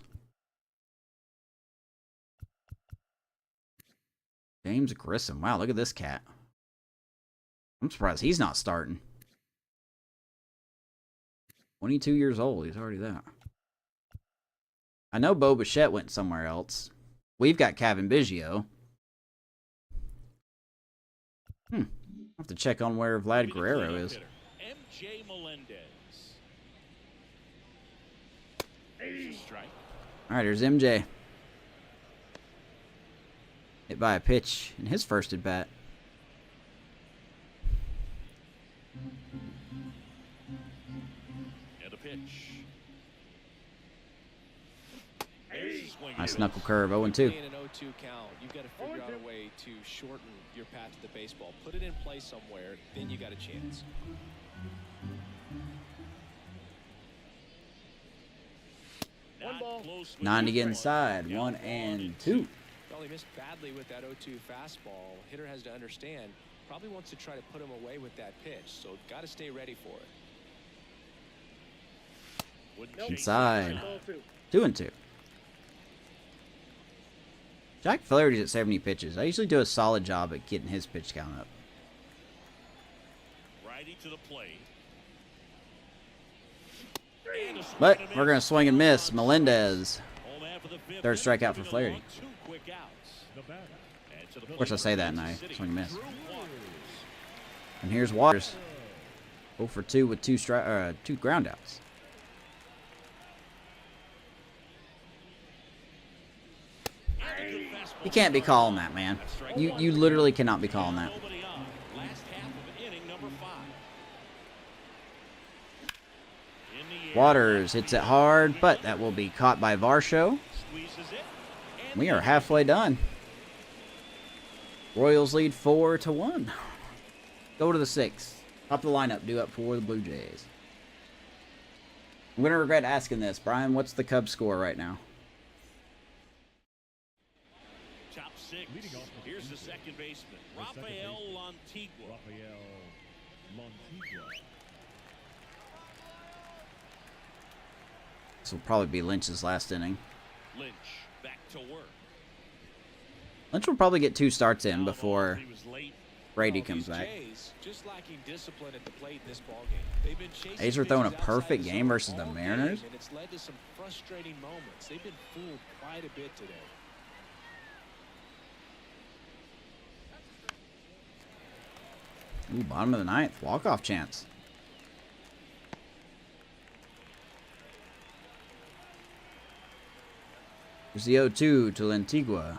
James Grissom. Wow, look at this cat. I'm surprised he's not starting. 22 years old. He's already that. I know Bo Bichette went somewhere else. We've got Kevin Biggio. I'll have to check on where Vlad Guerrero is. MJ Melendez. Strike. All right, here's MJ. Hit by a pitch in his first at bat. And a pitch. Nice knuckle curve, 0-2. In an 0-2 count, you've got to figure out a way to shorten your path to the baseball. Put it in play somewhere, then you got a chance. Not close with 90 the get throw. inside, Down 1-2. Well, he missed badly with that 0-2 fastball. Hitter has to understand, probably wants to try to put him away with that pitch, so got to stay ready for it. Wouldn't chase Inside. that. 2-2. Jack Flaherty's at 70 pitches. I usually do a solid job at getting his pitch count up. Righty to the plate. And a swing But and a we're going to miss. swing and miss. Melendez. Home man for the fifth Third inning, strikeout for moving Flaherty. along, 2 quick outs. The batter. And to the Of course I plate say for that and I Kansas City, swing and miss. Drew Waters. And here's Waters. 0 for 2 with two ground outs. And a good fastball. You can't be calling that, man. You literally cannot be calling that. Nobody on. Last half of inning number 5. In the air, Waters hits it hard, but that will be caught by Varsho. squeezes it. And We are halfway done. Royals lead 4-1. Go to the 6th. Top of the lineup, due up for the Blue Jays. I'm going to regret asking this. Brian, what's the Cubs score right now? top 6. Leading off the Here's the second baseman, The second Rafael baseman. Lantigua. Rafael Lantigua. This will probably be Lynch's last inning. Lynch back to work. Lynch will probably get 2 starts in Foul ball. before He was late. Brady Well, comes these back. Jays just lacking discipline at the plate in this ballgame. They've been chasing A's are throwing a pitches outside perfect the game zone versus the all Mariners. game, and it's led to some frustrating moments. They've been fooled quite a bit today. Ooh, bottom of the 9th. Walk-off chance. Here's the 0-2 to Lantigua.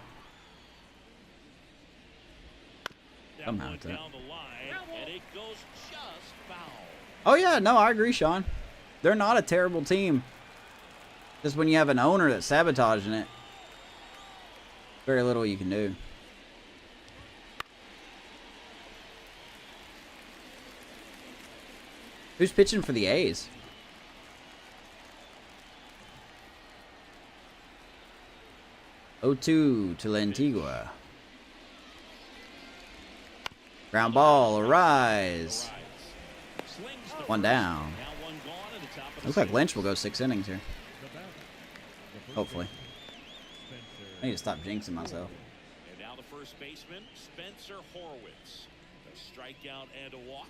That Somehow one it's it. down the line, and it goes just foul. Oh, yeah. No, I agree, Sean. They're not a terrible team. Just when you have an owner that's sabotaging it, very little you can do. Who's pitching for the A's? O2 to Lantigua. Ground ball, arise. Slings the One first. down. Now one gone at the top of the Looks like sixth. Lynch will go 6 innings here. The batter. The first Hopefully. baseman, I need to stop jinxing myself. And now the first baseman, Spencer Horwitz. A strikeout and a walk.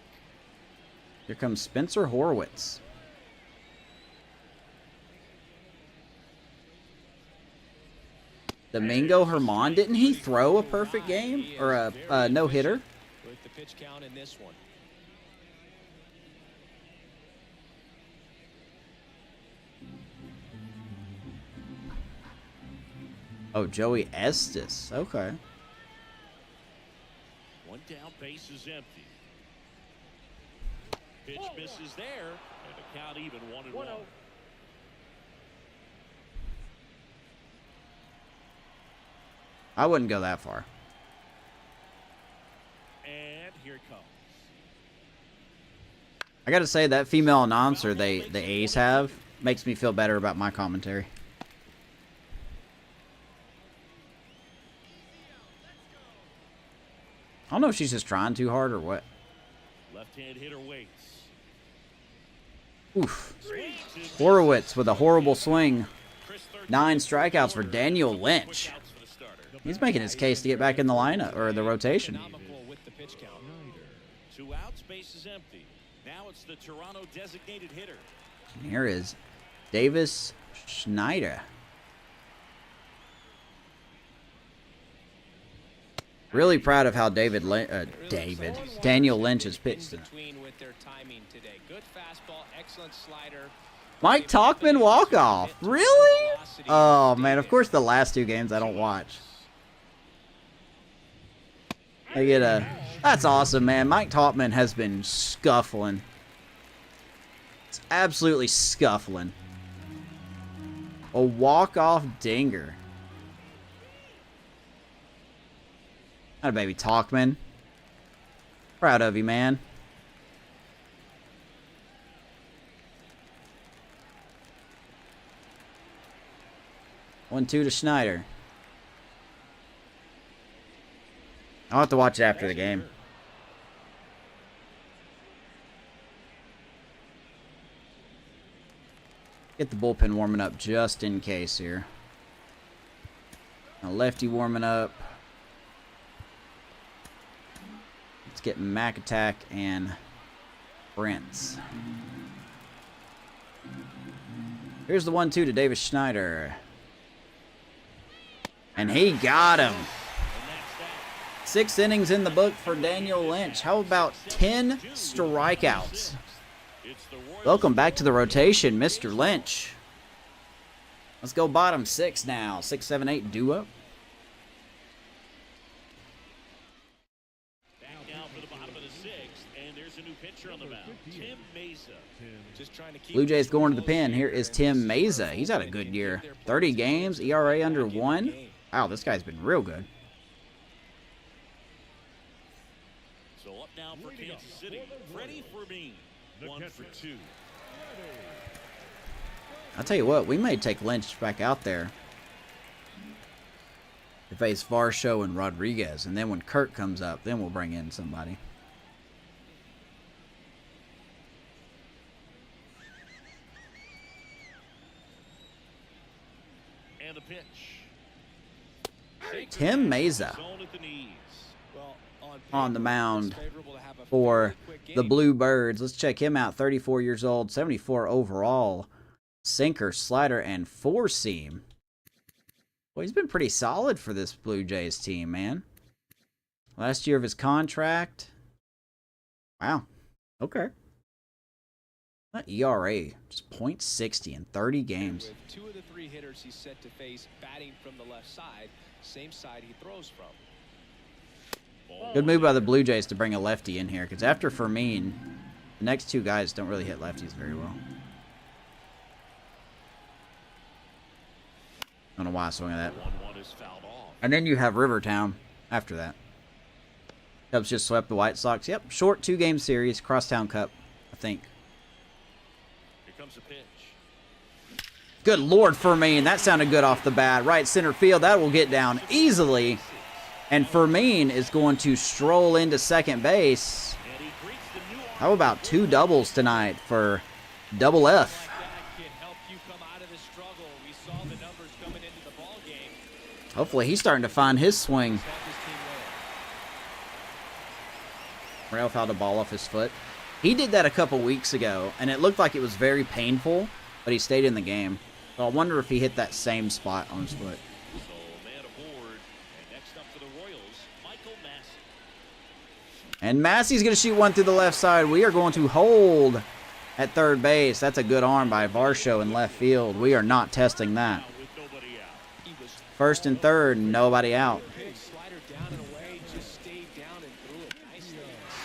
Here comes Spencer Horwitz. Domingo Herman, didn't he throw a perfect game or a no-hitter? With the pitch count in this one. Oh, Joey Estes. Okay. One down, base is empty. Pitch misses there, and the count even 1-1. I wouldn't go that far. And here it comes. I gotta say, that female announcer the A's have makes me feel better about my commentary. I don't know if she's just trying too hard or what. Left-hand hitter waits. Oof. Swings and Horowitz with a horrible swing. Chris 9 strikeouts for Daniel Lynch. Quick outs for the starter. He's making his case to get back in the lineup or the rotation. Economical with the pitch count. 2 outs, base is empty. Now it's the Toronto designated hitter. And here is Davis Schneider. Really proud of how Daniel Lynch has pitched tonight. With their timing today. Good fastball, excellent slider. Mike Talkman walk-off. Really? Oh, man. Of course, the last two games I don't watch. I get a... That's awesome, man. Mike Talkman has been scuffling. It's absolutely scuffling. A walk-off dinger. Atta baby Talkman. Proud of you, man. One, two to Schneider. I'll have to watch it after the game. Get the bullpen warming up just in case here. A lefty warming up. Let's get Mac Attack and Prince. Here's the 1-2 to Davis Schneider. And he got him. 6 innings in the book for Daniel Lynch. How about 10 strikeouts? Welcome back to the rotation, Mr. Lynch. Let's go bottom 6 now. 6, 7, 8 duo. Back now for the bottom of the 6th, and there's a new pitcher on the mound, Tim Mesa. Just trying to keep Blue Jays going to the pen. Here is Tim Mesa. He's had a good year. 30 games, ERA under 1. Wow, this guy's been real good. So up now for Kansas City, Brady Singer, 1 for 2. I'll tell you what, we may take Lynch back out there to face Varsho and Rodriguez. And then when Kurt comes up, then we'll bring in somebody. And the pitch. Tim Mesa Zone at the knees. well, on the mound it's favorable to have a for very quick the game. Bluebirds. Let's check him out. 34 years old, 74 overall. Sinker, slider, and 4-seam. Well, he's been pretty solid for this Blue Jays team, man. Last year of his contract. Wow. Okay. That ERA, just .60 in 30 games. With 2 of the 3 hitters he's set to face batting from the left side, same side he throws from. Good move by the Blue Jays to bring a lefty in here, because after Fermin, the next 2 guys don't really hit lefties very well. I don't know why I swung at that. 1-1 is fouled off. And then you have Rivertown after that. Cubs just swept the White Sox. Yep, short 2-game series, Crosstown Cup, I think. Here comes the pitch. Good Lord, Fermin. That sounded good off the bat. Right center field. That will get down easily. And Fermin is going to stroll into second base. And he greets the new How about 2 doubles tonight for Double F? That can help you come out of the struggle. We saw the numbers coming into the ball game. Hopefully he's starting to find his swing. Help his team win. Rail fouled a ball off his foot. He did that a couple weeks ago, and it looked like it was very painful, but he stayed in the game. So I wonder if he hit that same spot on his foot. So man aboard. And next up for the Royals, Michael Massey. And Massey's going to shoot one through the left side. We are going to hold at third base. That's a good arm by Varsho in left field. We are not testing that. Now with nobody out. He was First and third, nobody out. big slider down and away, just stayed down and threw it nicely.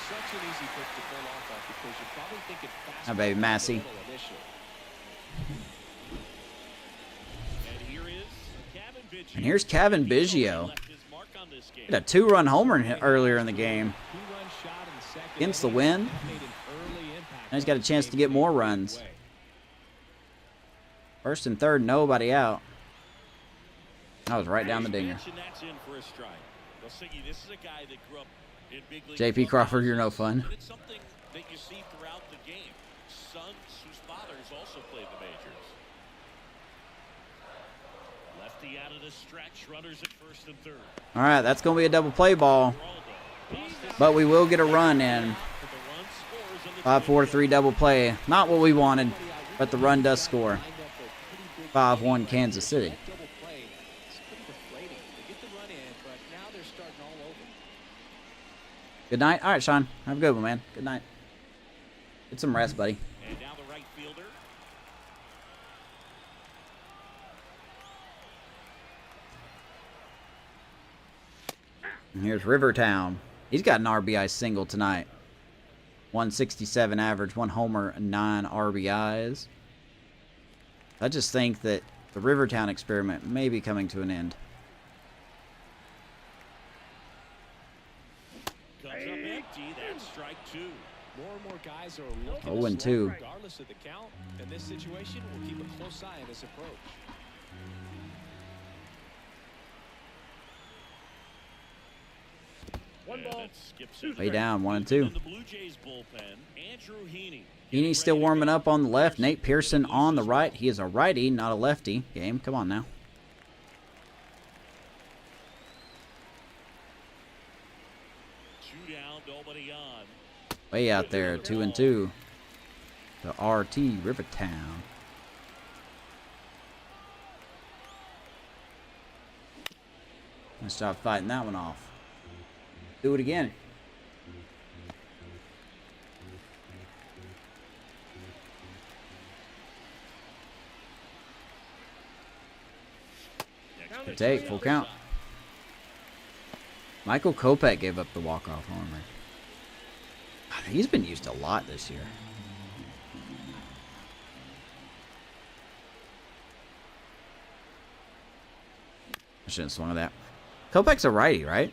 Such an easy pitch to pull off of because you're probably thinking fast. Now, baby, Massey. Initially. And here is Kevin Biggio. And here's Kevin Biggio. Left his mark on this game. Hit a 2-run homer earlier in the game. 2-run shot in the second Against the inning. wind. That made an early impact Now he's got a chance to get more runs. away. First and third, nobody out. That was right down the dinger. Pitch, and that's in for a strike. Well, Siggy, this is a guy that grew up in big league JP Crawford, you're no fun. And it's something that you see throughout the game. Sons whose fathers also played the majors. Lefty out of the stretch, runners at first and third. All right, that's going to be a double play ball. But we will get a run in. 5-4-3 double play. Not what we wanted, but the run does score. 5-1 Kansas City. Double play. It's pretty deflating. They get the run in, but now they're starting all over. Good night. All right, Sean. Have a good one, man. Good night. Get some rest, buddy. And now the right fielder. And here's Rivertown. He's got an RBI single tonight. 167 average, 1 homer, and 9 RBIs. I just think that the Rivertown experiment may be coming to an end. Comes up empty. That's strike 2. More and more guys are looking 0-2. to slow regardless of the count. In this situation, we'll keep a close eye on his approach. One ball. Way down, 1-2. The Blue Jays bullpen, Andrew Heaney. Heaney's still warming up on the left. Nate Pearson on the right. He is a righty, not a lefty. Game, come on now. Two down, nobody on. Way out there, 2-2. The RT Rivertown. Nice job fighting that one off. Do it again. Good take, full count. Michael Kopech gave up the walk-off homer. He's been used a lot this year. I shouldn't have swung at that. Kopech's a righty, right?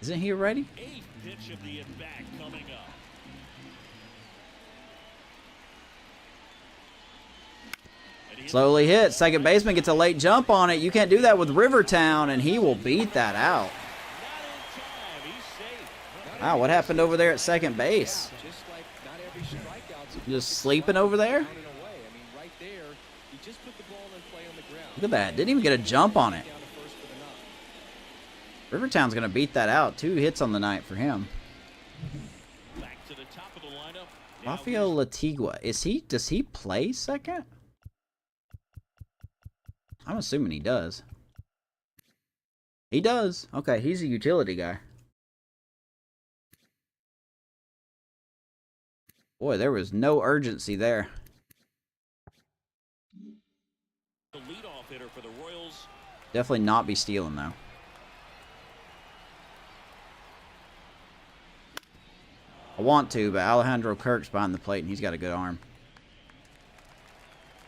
Isn't he a righty? Eighth pitch of the at-bat coming up. Slowly hit. Second baseman gets a late jump on it. You can't do that with Rivertown, and he will beat that out. Wow, what happened over there at second base? Just sleeping over there? Look at that. Didn't even get a jump on it. Rivertown's going to beat that out. 2 hits on the night for him. Back to the top of the lineup. Rafael Latigua. Does he play second? I'm assuming he does. He does. Okay, he's a utility guy. Boy, there was no urgency there. The leadoff hitter for the Royals. Definitely not be stealing, though. I want to, but Alejandro Kirk's behind the plate, and he's got a good arm.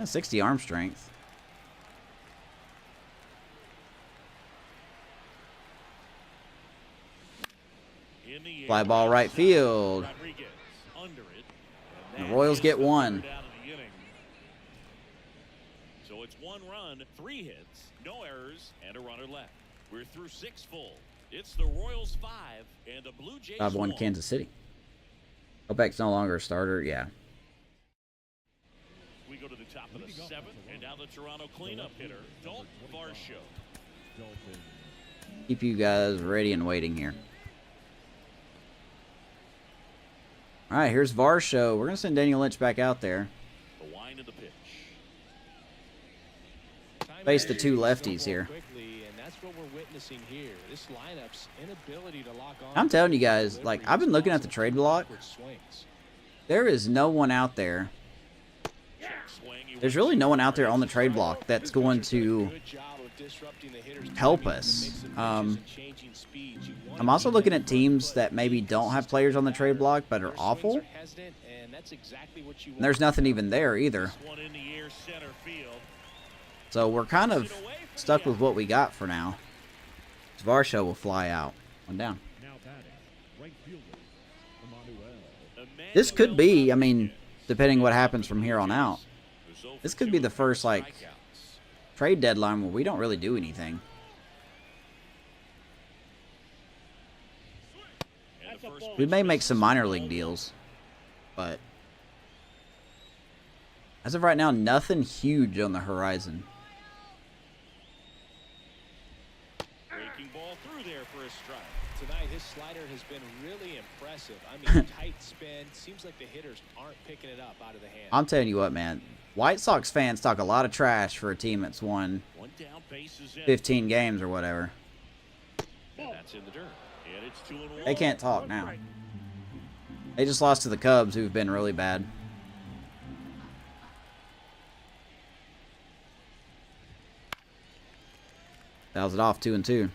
60 arm strength. Fly ball right field. And the Royals get 1. So it's 1 run, 3 hits, no errors, and a runner left. We're through 6 full. It's the Royals 5 and the Blue Jays 5-1 Kansas City. Kopech's no longer a starter. Yeah. We go to the top of the 7th, and now the Toronto cleanup hitter, Dalton Varsho. Keep you guys ready and waiting here. All right, here's Varsho. We're going to send Daniel Lynch back out there. The wind of the pitch. Face the 2 lefties here. I'm telling you guys, like, I've been looking at the trade block. There is no one out there. There's really no one out there on the trade block that's going to help us. I'm also looking at teams that maybe don't have players on the trade block but are awful. And there's nothing even there either. So we're kind of stuck with what we got for now. Varsho will fly out. 1 down. This could be, I mean, depending what happens from here on out, this could be the first, like, trade deadline where we don't really do anything. We may make some minor league deals, but as of right now, nothing huge on the horizon. Breaking ball through there for a strike. Tonight, his slider has been really impressive. I mean, tight spin. Seems like the hitters aren't picking it up out of the hand. I'm telling you what, man. White Sox fans talk a lot of trash for a team that's won 15 games or whatever. And that's in the dirt. And it's 2-1. They can't talk now. They just lost to the Cubs, who've been really bad. Fouls it off 2-2.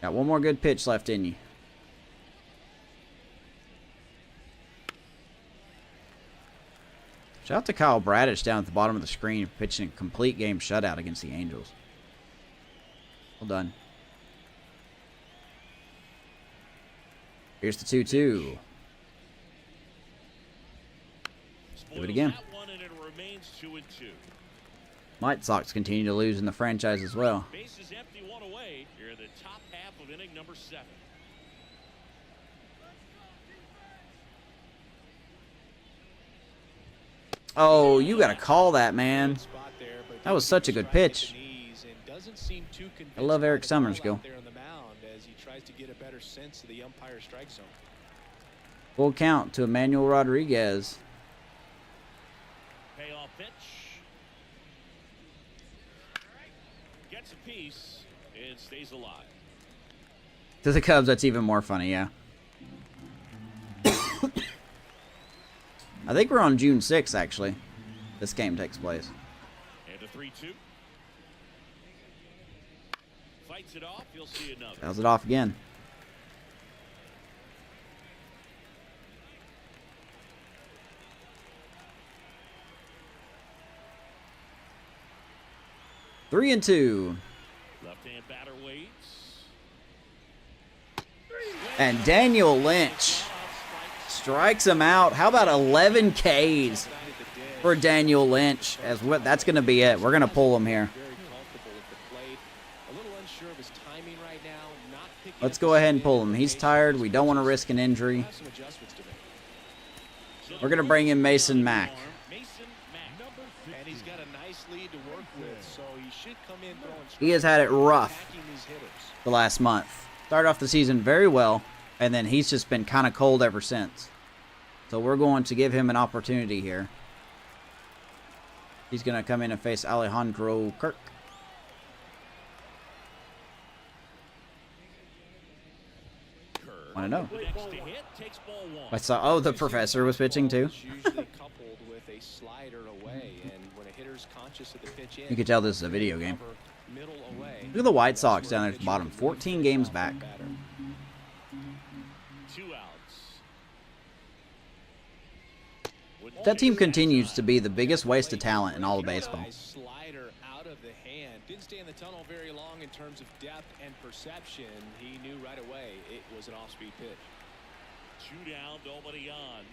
Got one more good pitch left in you. Shout out to Kyle Bradish down at the bottom of the screen, pitching a complete game shutout against the Angels. Well done. Here's the 2-2. Do it again. That one, and it remains 2-2. White Sox continue to lose in the franchise as well. Bases empty, one away. Here in the top half of inning number 7. Oh, you got to call that, man. That was such a good pitch. I love Eric Summers, go. Full count to Emmanuel Rodriguez. Payoff pitch. Gets a piece and stays alive. To the Cubs, that's even more funny, yeah. I think we're on June 6th, actually. This game takes place. And a 3-2. Fights it off. You'll see another. Fouls it off again. Three and two. Left-hand batter waits. And Daniel Lynch strikes him out. How about 11 Ks for Daniel Lynch? As what that's going to be it. We're going to pull him here. Let's go ahead and pull him. He's tired. We don't want to risk an injury. We're going to bring in Mason Mack. And he's got a nice lead to work with, so he should come in throwing strikes. He has had it rough Attacking these hitters. the last month. Started off the season very well, and then he's just been kind of cold ever since. So we're going to give him an opportunity here. He's going to come in and face Alejandro Kirk. Want to know? The next to hit takes ball 1. I saw. Oh, the professor was pitching too. It's usually coupled with a slider away, and when a hitter's conscious of the pitch in, You can tell this is a video game. middle away. Look at the White Sox down there at the bottom. 14 games back. 2 outs. That team continues to be the biggest waste of talent in all of baseball. Slider out of the hand. Didn't stay in the tunnel very long in terms of depth and perception. He knew right away it was an off-speed pitch. 2 down, nobody on.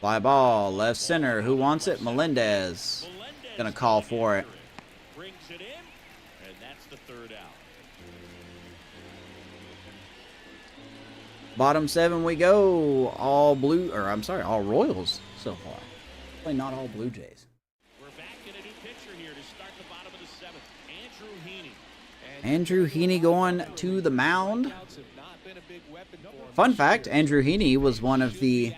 Fly ball, left center. Who wants it? Melendez. Gonna call for it. Brings it in, and that's the 3rd out. Bottom 7 we go. All blue, or I'm sorry, all Royals so far. Probably not all Blue Jays. We're back in a new pitcher here to start the bottom of the 7th. Andrew Heaney. Andrew Heaney going to the mound. Fun fact, Andrew Heaney was one of the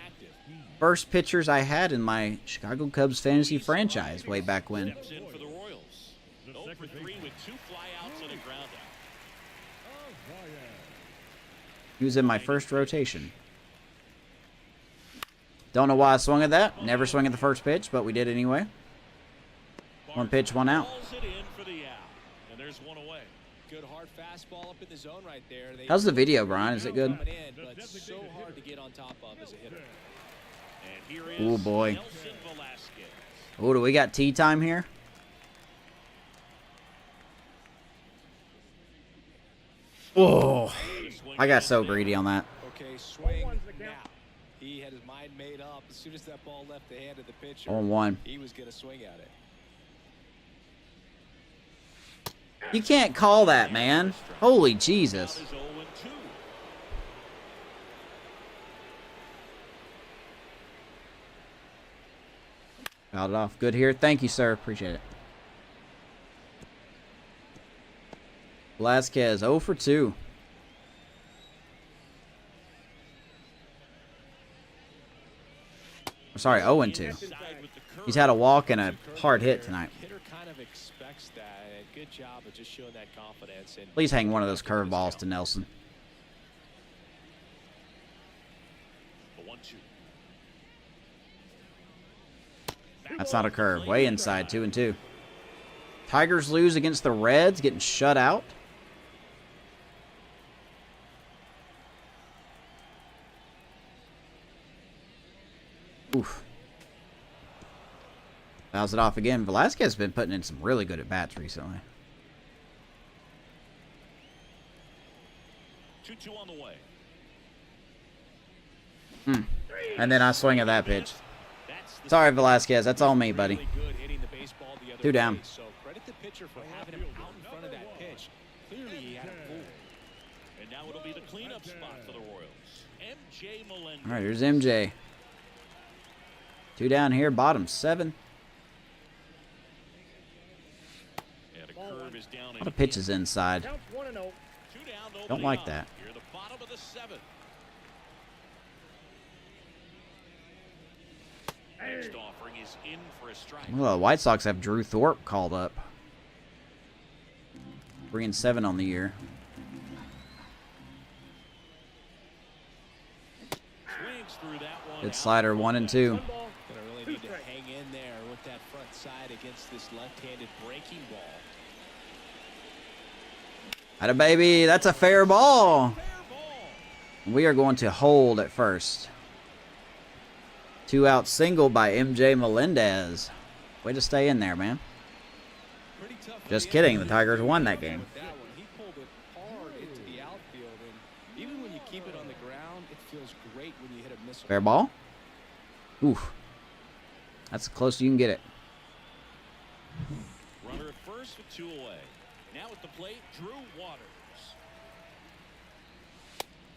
first pitchers I had in my Chicago Cubs fantasy franchise way back when. Steps in for the Royals. 0 for 3 with 2 flyouts and a ground out. He was in my first rotation. Don't know why I swung at that. Never swung at the first pitch, but we did anyway. One pitch, one out. Calls it in for the out, and there's one away. Good hard fastball up in the zone right there. How's the video, Brian? Is it good? Coming in, but so hard to get on top of as a hitter. And here is Oh boy. Nelson Velasquez. Oh, do we got tea time here? Oh, I got so greedy on that. Okay, swing now. He had his mind made up. As soon as that ball left the hand of the pitcher, 0-1. he was going to swing at it. You can't call that, man. Holy Jesus. Is 0-2. Fouled it off. Good here. Thank you, sir. Appreciate it. Velasquez 0 for 2. Sorry, 0 and 2. Inside with the He's had a walk and a hard hit tonight. Hitter kind of expects that. And good job of just showing that confidence. And Please hang one of those curveballs to Nelson. The 1-2. That's not a curve. Way inside, 2-2. Tigers lose against the Reds, getting shut out. Oof. Fouls it off again. Velasquez has been putting in some really good at bats recently. 2-2 on the way. And then I swing at that pitch. Sorry, Velasquez. That's all me, buddy. Really good hitting the baseball the other 2 down. way. So credit the pitcher for having him out in front of that pitch. Clearly he had a pull. And now it'll be the cleanup spot for the Royals. MJ Melendez. All right, here's MJ. 2 down here, bottom 7. And a curve is down. A lot of pitches inside. Counts 1-0. 2 down, Don't nobody like out. that. You're the bottom of the 7th. Next offering is in for a strike. Well, the White Sox have Drew Thorpe called up. 3-7 on the year. Swings through that one. Good out. slider, 1-2. Gonna really need to hang in there with that front side against this left-handed breaking ball. Atta baby, that's a fair ball. Fair ball. We are going to hold at first. 2 out single by MJ Melendez. Way to stay in there, man. Pretty tough for Just the kidding, the outfield. Tigers won that game. With that one, he pulled it hard into the outfield, and even when you keep it on the ground, it feels great when you hit a missile. Fair ball. Oof. That's the closest you can get it. Runner at first with 2 away. Now at the plate, Drew Waters.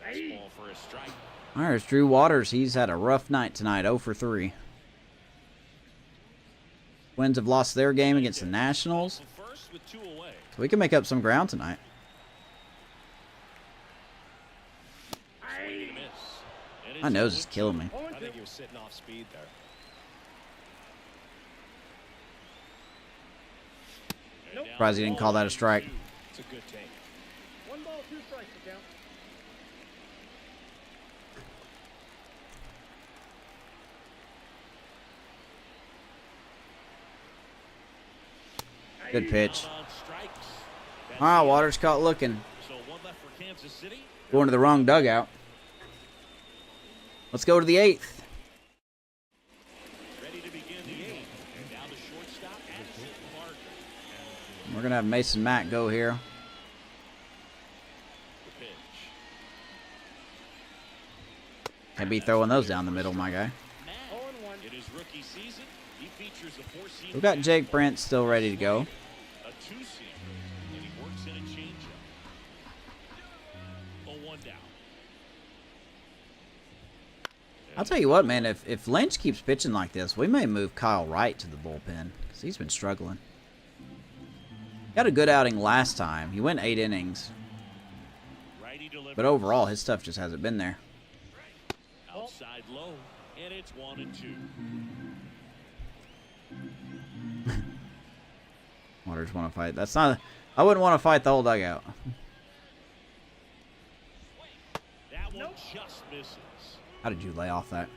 That's ball for a strike. All right, there's Drew Waters. He's had a rough night tonight, 0 for 3. Twins have lost their game against the Nationals. First with 2 away. So we can make up some ground tonight. Swing and a miss. And it's My nose 0-2. is killing me. I think he was sitting off speed there. And down Surprised he didn't call that a strike. 1-2. It's a good take. 1 ball, 2 strikes to count. Good pitch. Out on strikes. That's All right, the Waters caught looking. So 1 left for Kansas City. Going to the wrong dugout. Let's go to the 8th. Ready to begin the 8th. And down to shortstop, Addison Barker. We're going to have Mason Mack go here. The pitch. Can't be throwing those down the middle, my guy. Matt, in his rookie season, he features a 4-seam. We've got Jake Brent still ready to go. A 2-seamer, and he works in a changeup. A 1 down. I'll tell you what, man, if Lynch keeps pitching like this, we may move Kyle Wright to the bullpen because he's been struggling. Got a good outing last time. He went 8 innings. Righty delivers. But overall, his stuff just hasn't been there. Outside low, and it's 1-2. Waters want to fight. That's not. I wouldn't want to fight the whole dugout. That one just misses. How did you lay off that?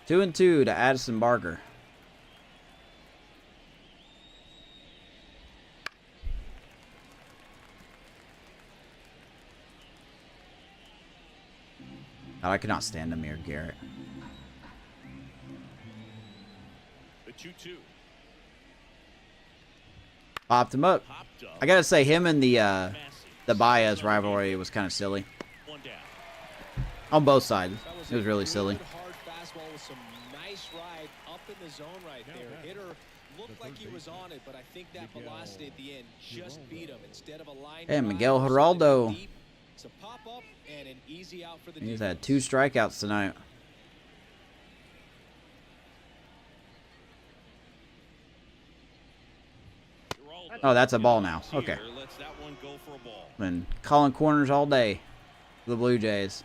2-2 to Addison Barker. God, I cannot stand Amir Garrett. The 2-2. Popped him up. Popped up. I gotta say, him and the Massive. Baez rivalry was kind of silly 1 down. on both sides. That It was really a silly. good hard fastball with some nice ride up in the zone right there. Hitter looked like he was on it, but I think that velocity at the end just beat him. Instead of a line Hey, drive, Miguel decided to Geraldo. go deep. It's a pop up and an easy out for the He's defense. had 2 strikeouts tonight. Oh, that's a ball now. Okay. Lets that one go for a ball. Been calling corners all day for the Blue Jays.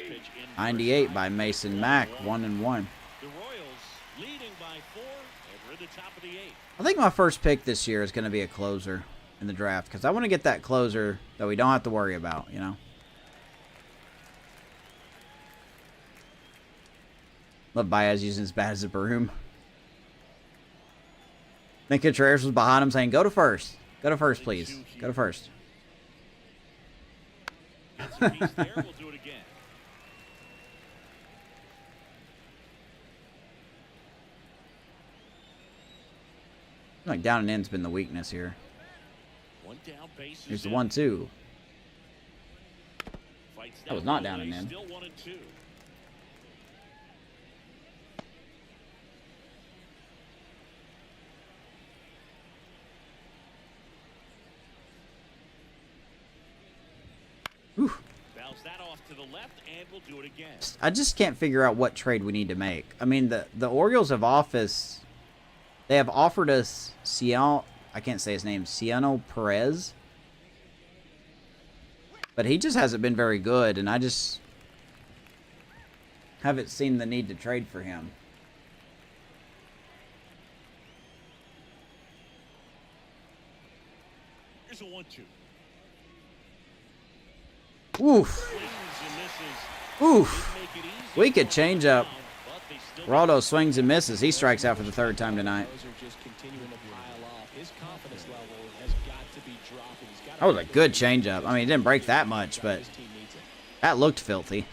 pitch in 98 by Mason Mack, 1-1. The Royals leading by 4, and we're at the top of the 8th. I think my first pick this year is going to be a closer in the draft because I want to get that closer that we don't have to worry about, you know. Love Baez using his bat as a broom. I think Contreras was behind him saying, go to first. Go to first, please. Go to first. Gets a piece there. We'll do it again. Like down and in's been the weakness here. One down, base is Here's the in. 1-2. Fights That was down not the down and way, in. Still 1-2. Whew. Bounce that off to the left, and we'll do it again. I just can't figure out what trade we need to make. I mean, the Orioles have they have offered us I can't say his name, Ciano Perez. But he just hasn't been very good, and I just haven't seen the need to trade for him. Here's a 1-2. Oof. Swings and misses. Oof. Didn't make it easy We could for change him, up. but they still Geraldo swings and misses. He strikes out for the third time tonight. Those are just continuing to pile off. His confidence level has got to be dropping. He's got to That was a good changeup. I mean, it didn't break that much, but his team needs it. that looked filthy.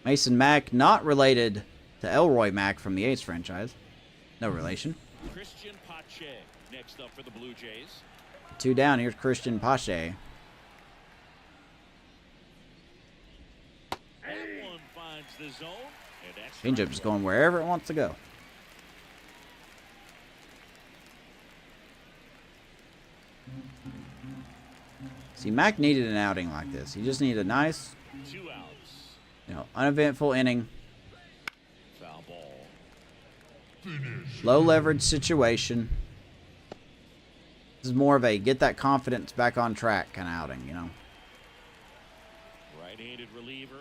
Mason Mack, not related to Elroy Mack from the A's franchise. No relation. Christian Pache next up for the Blue Jays. 2 down. Here's Christian Pache. That one finds the zone, and that's Changeup just going wherever it wants to go. See, Mack needed an outing like this. He just needed a nice, 2 outs. uneventful inning. Foul ball. Low leverage situation. This is more of a get that confidence back on track kind of outing, you know. Right-handed reliever.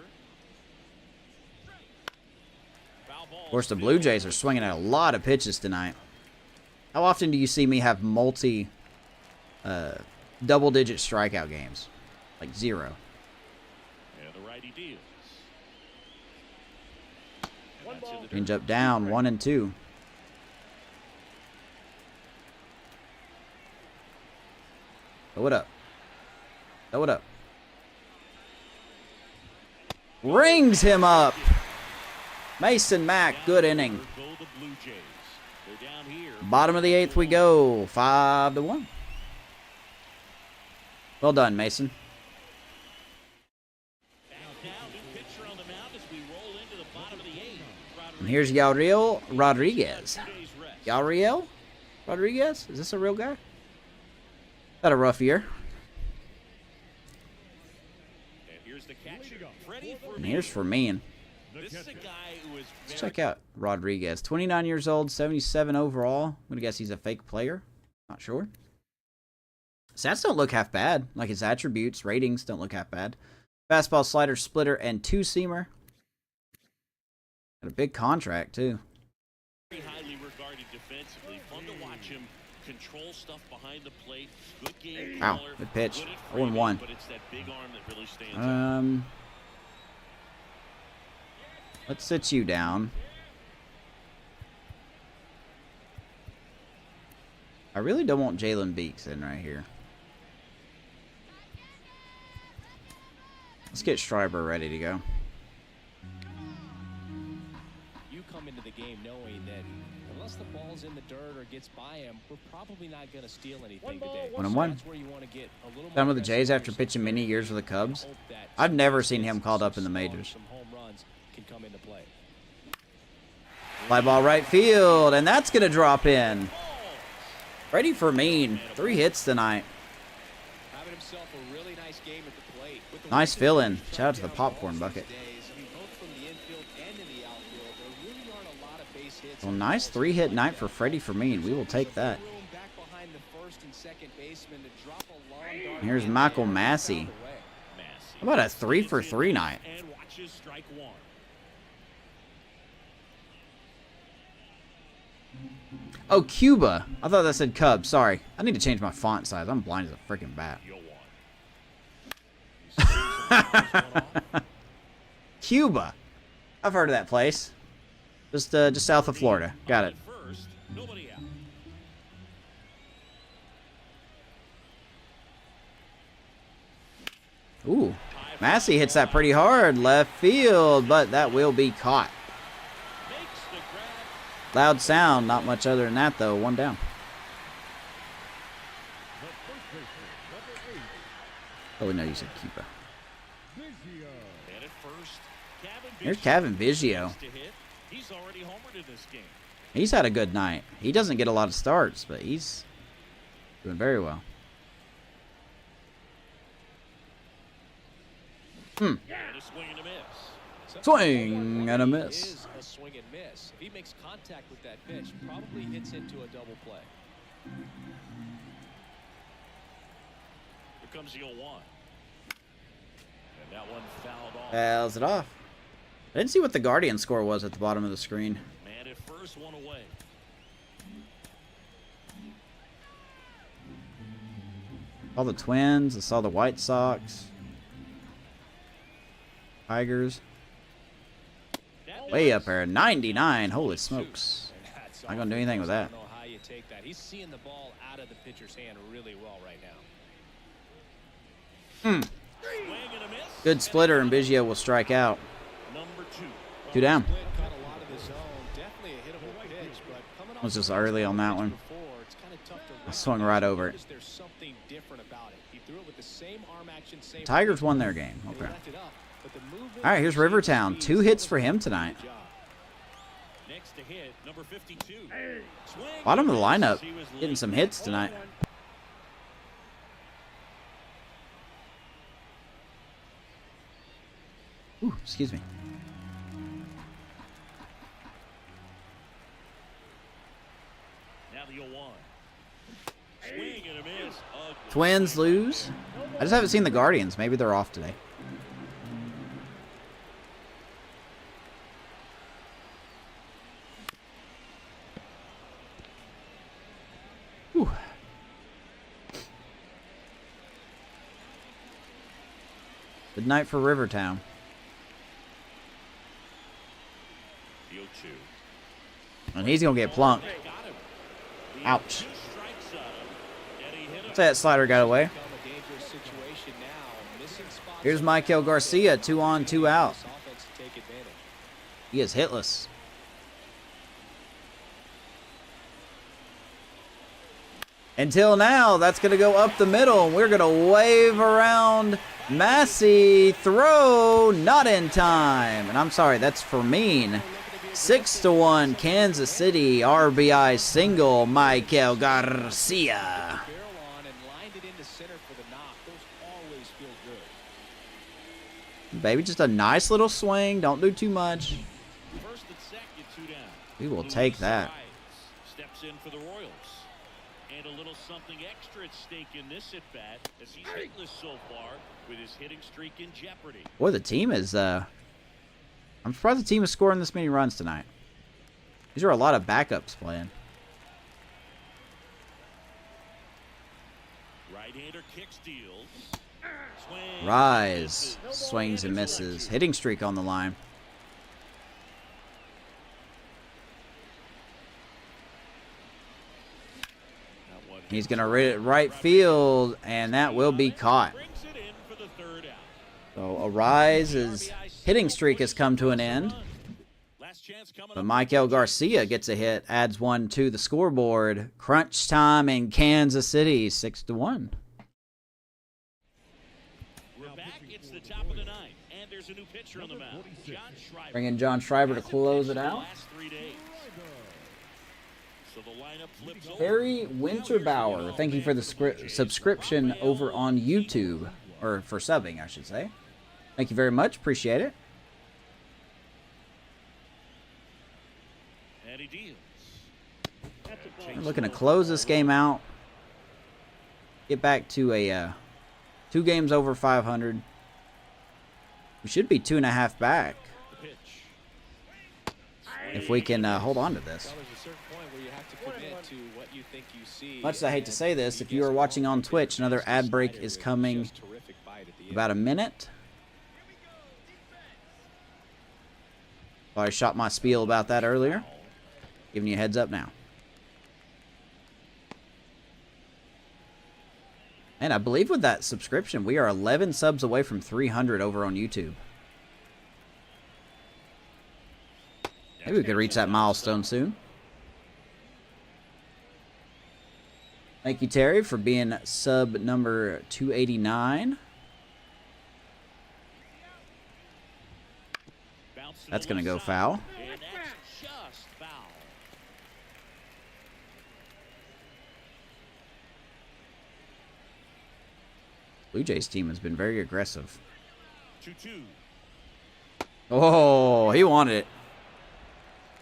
Foul ball. Of course, the Blue Jays are swinging at a lot of pitches tonight. How often do you see me have double-digit strikeout games? Like 0. And the righty deals. One And that's in ball. the Change dirt. up down, 1-2. Throw it up. Throw it up. Rings him up. Mason Mack, good inning. Go the Blue Jays. They're down here. Bottom of the 8th we go. 5-1. Well done, Mason. Back now, new pitcher on the mound as we roll into the bottom of the 8th. And here's Yauriel Rodriguez. 2 days rest. Yauriel Rodriguez? Is this a real guy? Had a rough year. And here's the catcher, Freddie for And here's Fermin. This is a guy who is Let's very check out Rodriguez. 29 years old, 77 overall. I'm going to guess he's a fake player. Not sure. Stats don't look half bad. Like his attributes, ratings don't look half bad. Fastball, slider, splitter, and 2-seamer. Got a big contract, too. very highly regarded defensively. Fun to watch him control stuff behind the plate. Good game Wow, caller. good pitch. Good at 0-1. framing, but it's that big arm that really stands out. Let's sit you down. I really don't want Jalen Beeks in right here. Let's get Schreiber ready to go. You come into the game knowing that unless the ball's in the dirt or gets by him, we're probably not going to steal anything One ball, today. 1-1. That's where you want to get a little Done more with the Jays after aggressive pitching many years with the Cubs. hope that I've some never base seen him hits, called some up in the slog, majors. Some home runs can come into play. Fly ball right field, and that's going to drop in. Brady Fermin, 3 hits tonight. Having himself a really nice game at the plate. With the Nice way fill-in. that Shout out to the down popcorn balls these bucket. days, I mean, both from the infield and in the outfield, there really aren't a lot of base hits Well, and nice balls 3-hit like night that. for Freddie Fermin. We will take that. Room back behind the first and second baseman to drop a long dart. Here's Michael Massey. How about a 3 for 3 night? And watches strike one. Oh, Cuba. I thought that said Cubs. Sorry. I need to change my font size. I'm blind as a freaking bat. Cuba. I've heard of that place. Just south of Florida. Got it. First, nobody out. Ooh. Massey hits that pretty hard. Left field, but that will be caught. Makes the grab. Loud sound. Not much other than that, though. One down. Oh, no, you said Cuba. And at first, Here's Kevin Biggio. to hit. He's already homered in this game. He's had a good night. He doesn't get a lot of starts, but he's doing very well. And a swing and a miss. Swing and a miss. Is a swing and miss. If he makes contact with that pitch, probably hits into a double play. Here comes the 0-1. And that one fouled off. Fouls it off. I didn't see what the Guardian score was at the bottom of the screen. Man at first, one away. All the Twins. I saw the White Sox. Tigers. Way up there. 99. Holy smokes. Not going to do anything with that. I don't know how you take that. He's seeing the ball out of the pitcher's hand really well right now. Swing and a miss. Good splitter, and Biggio will strike out. Number 2. 2 down. Split caught a lot of the zone. Definitely a hittable pitch, but coming off Was just the early on that pitch one. before, it's kinda tough to I swung right over it. notice there's something different about it. He threw it with the same arm action, same Tigers won their game. and he Okay. left it up, but the movement All right, here's and Rivertown. speed 2 hits for him tonight. Good job. Next to hit, number 52. Swing Bottom of the and a lineup. miss. He was Getting late. some hits tonight. Ooh, excuse me. Now the 0-1. Swing and a miss. Ugly. Twins lose. I just haven't seen the Guardians. Maybe they're off today. Whew. Good night for Rivertown. The 0-2. And he's going to get plunked. Got him. The Ouch. 2 strikes on him, and he hit him. That slider got away. Become a dangerous situation now. Missing spots Here's on Michael Garcia, 2 on, 2 out. this offense to take advantage. He is hitless. Until now, that's going to go up the middle, and we're going to wave around Massey. Throw, not in time. And I'm sorry, that's for mean. 6-1, Kansas City, RBI single, Michael Garcia. Barrel on and lined it into center for the knock. Those always feel good. Baby, just a nice little swing. Don't do too much. First and second, 2 down. We will Luis take that. Arias steps in for the Royals. And a little something extra at stake in this at-bat as he's hitless so far with his hitting streak in jeopardy. Boy, the team is, I'm surprised the team is scoring this many runs tonight. These are a lot of backups playing. Right-hander kick steals. Swing. Rise, swings and misses. Hitting streak on the line. That one He's going to hit it right field, and that will be caught. brings it in for the 3rd out. So Arise's hitting streak has come to an end. Last chance coming But up. Michael Garcia gets a hit, adds 1 to the scoreboard. Crunch time in Kansas City, 6-1. We're back. It's the top of the 9th, and there's a new pitcher on the mound. John Schreiber. Bringing John Schreiber to close it The out. last 3 days. So the lineup flips over. Harry Winterbauer, thank you for the subscription over on YouTube. Or for subbing, I should say. Thank you very much. Appreciate it. And he deals. We're looking to close this game out. get back to a 2 games over 500. We should be 2.5 back The pitch. if we can hold on to this. Well, there's a certain point where you have to commit to what you think you see. Much as I hate to and say this, he if you are gets watching on off the Twitch, another just a ad break slider is with coming just terrific bite at the end. about a minute. I shot my spiel about that earlier. Giving you a heads up now. And I believe with that subscription, we are 11 subs away from 300 over on YouTube. Maybe we could reach that milestone soon. Thank you, Terry, for being sub number 289. That's going to go foul. And that's just foul. Blue Jays team has been very aggressive. 2-2. Oh, he wanted it.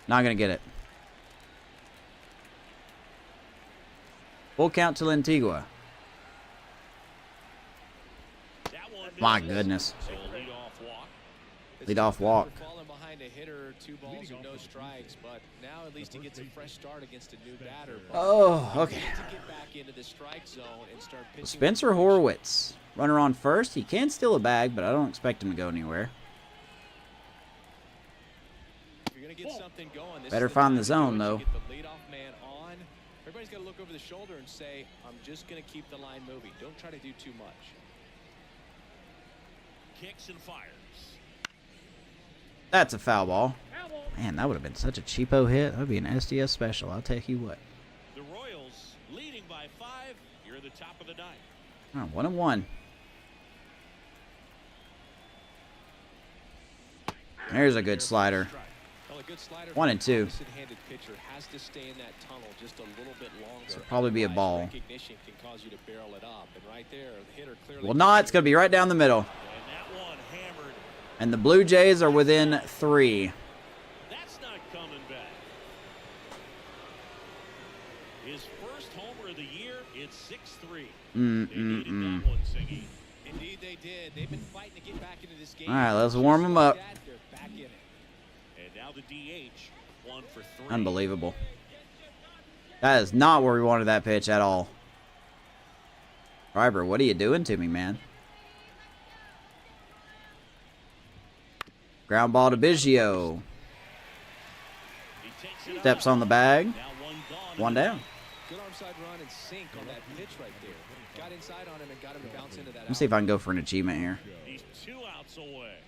Not going to get it. Full count to Antigua. That one My misses. goodness. So a leadoff walk. It's Lead off tough walk. after falling behind a hitter, 2 balls and no strikes, but now at least he gets a fresh start against a new batter. But Oh, he okay. needs to get back into the strike zone and start pitching. Spencer Horwitz. Runner on first. He can steal a bag, but I don't expect him to go anywhere. If you're gonna get something going, this Better is find time the to zone, do it. though. You get the leadoff man on. Everybody's got to look over the shoulder and say, "I'm just gonna keep the line moving. Don't try to do too much." Kicks and fires. That's a foul ball. Man, that would have been such a cheapo hit. That would be an SDS special. I'll tell you what. The Royals leading by 5 here in the top of the 9th. Oh, 1-1. There's a good slider. Well, a good slider 1 and 2. opposite-handed pitcher has to stay in that tunnel just a little bit longer. This will probably be a Otherwise, ball. recognition can cause you to barrel it up, and right there, the hitter clearly. Well, not. It's going to be right down the middle. And that one hammered. And the Blue Jays are within 3. That's not coming back. His first homer of the year. It's 6-3. They needed that one, Singy. Indeed, they did. They've been fighting to get back into this game. All right, let's warm them up. They're back in it. And now the DH. 1 for 3. Unbelievable. That is not where we wanted that pitch at all. Riber, what are you doing to me, man? Ground ball to Biggio. He takes it Steps up. on the bag. Now one gone. 1 down. Good arm side run and sink on that pitch right there. Got inside on him and got him to bounce into that. Let me see if I can go for an achievement here. He's 2 outs away.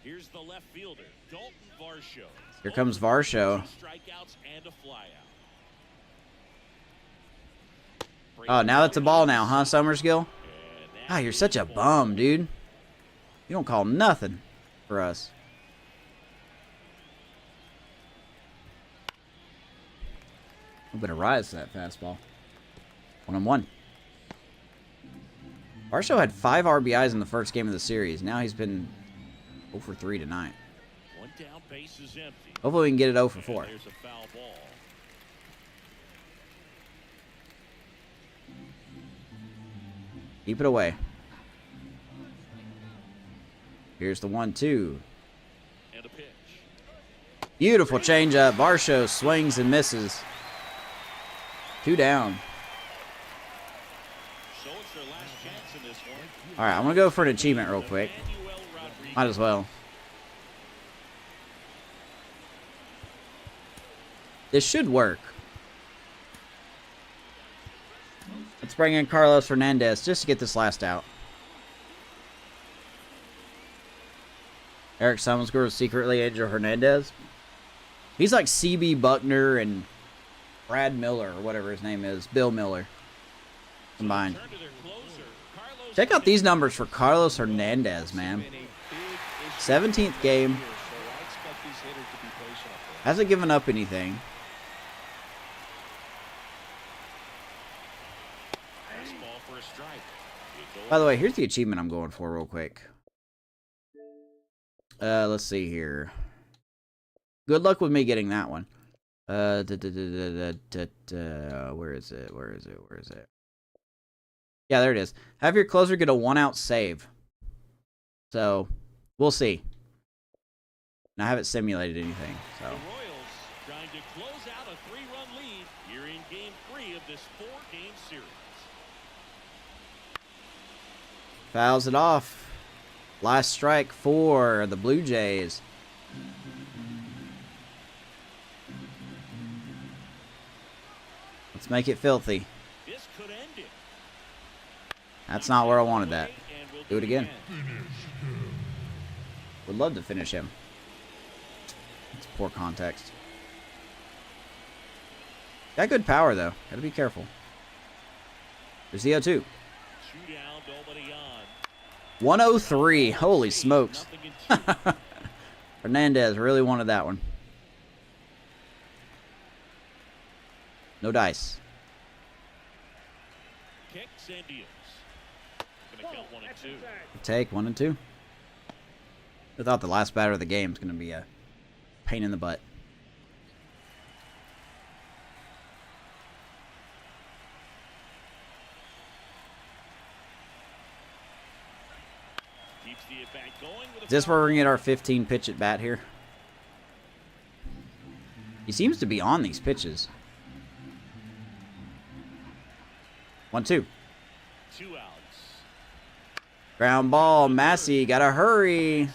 Here's the left fielder, Dalton Varsho. Here comes Varsho. 2 strikeouts and a flyout. Oh, now that's a ball now, huh, Summerskill? Ah, you're such a bum, dude. You don't call nothing for us. A bit of rise to that fastball. 1-1. Varsho had 5 RBIs in the first game of the series. Now he's been 0 for 3 tonight. 1 down, base is empty. Hopefully we can get it 0 for 4. And there's a foul ball. Keep it away. Here's the 1-2. And a pitch. Beautiful changeup. Varsho swings and misses. 2 down. So it's their last chance in this one. All right, I'm going to go for an achievement real quick. Manuel Rodriguez. Might as well. This should work. Let's bring in Carlos Hernandez just to get this last out. Eric Summonscore is secretly Angel Hernandez. He's like CB Buckner and Brad Miller, or whatever his name is. Bill Miller. Combined. Turn to their closer, Carlos Check out these numbers for Carlos Hernandez, man. 17th game. So I expect these hitters to be patient up there. Hasn't given up anything. Fastball for a strike. You go By the way, here's the achievement I'm going for real quick. Let's see here. Good luck with me getting that one. Where is it? Where is it? Where is it? Yeah, there it is. Have your closer get a 1-out save. So, we'll see. And I haven't simulated anything. So. The Royals trying to close out a 3-run lead here in Game 3 of this 4-game series. Fouls it off. Last strike for the Blue Jays. Let's make it filthy. This could end it. That's not where I wanted that. Do it again. Would love to finish him. It's poor context. Got good power, though. Gotta be careful. There's the 0-2. 2 down, nobody on. 103. Holy smokes. Hernandez really wanted that one. No dice. Kicks and deals. Gonna count 1 and 2. Take 1 and 2. I thought the last batter of the game is going to be a pain in the butt. Keeps the at bat going with a Is this where we're going to get our 15 pitch at bat here? He seems to be on these pitches. 1-2. 2 outs. Ground ball. Massey. Gotta hurry.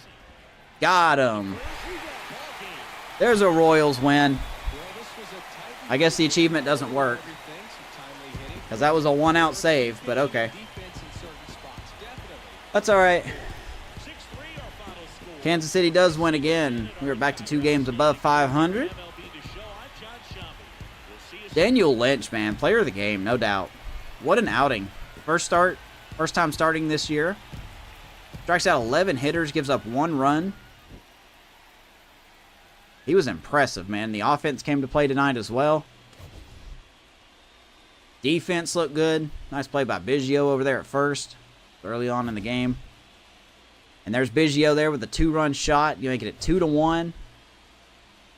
Got him. There's a Royals win. I guess the achievement doesn't work, because that was a 1-out save, but okay. That's alright. 6-3 our final score. Kansas City does win again. We are back to 2 games above 500. MLB to show. I'm John Shambi. We'll see you Daniel Lynch, man. Player of the game, no doubt. What an outing. First time starting this year. Strikes out 11 hitters, gives up 1 run. He was impressive, man. The offense came to play tonight as well. Defense looked good. Nice play by Biggio over there at first, early on in the game. And there's Biggio there with a 2-run shot. You make it 2-1.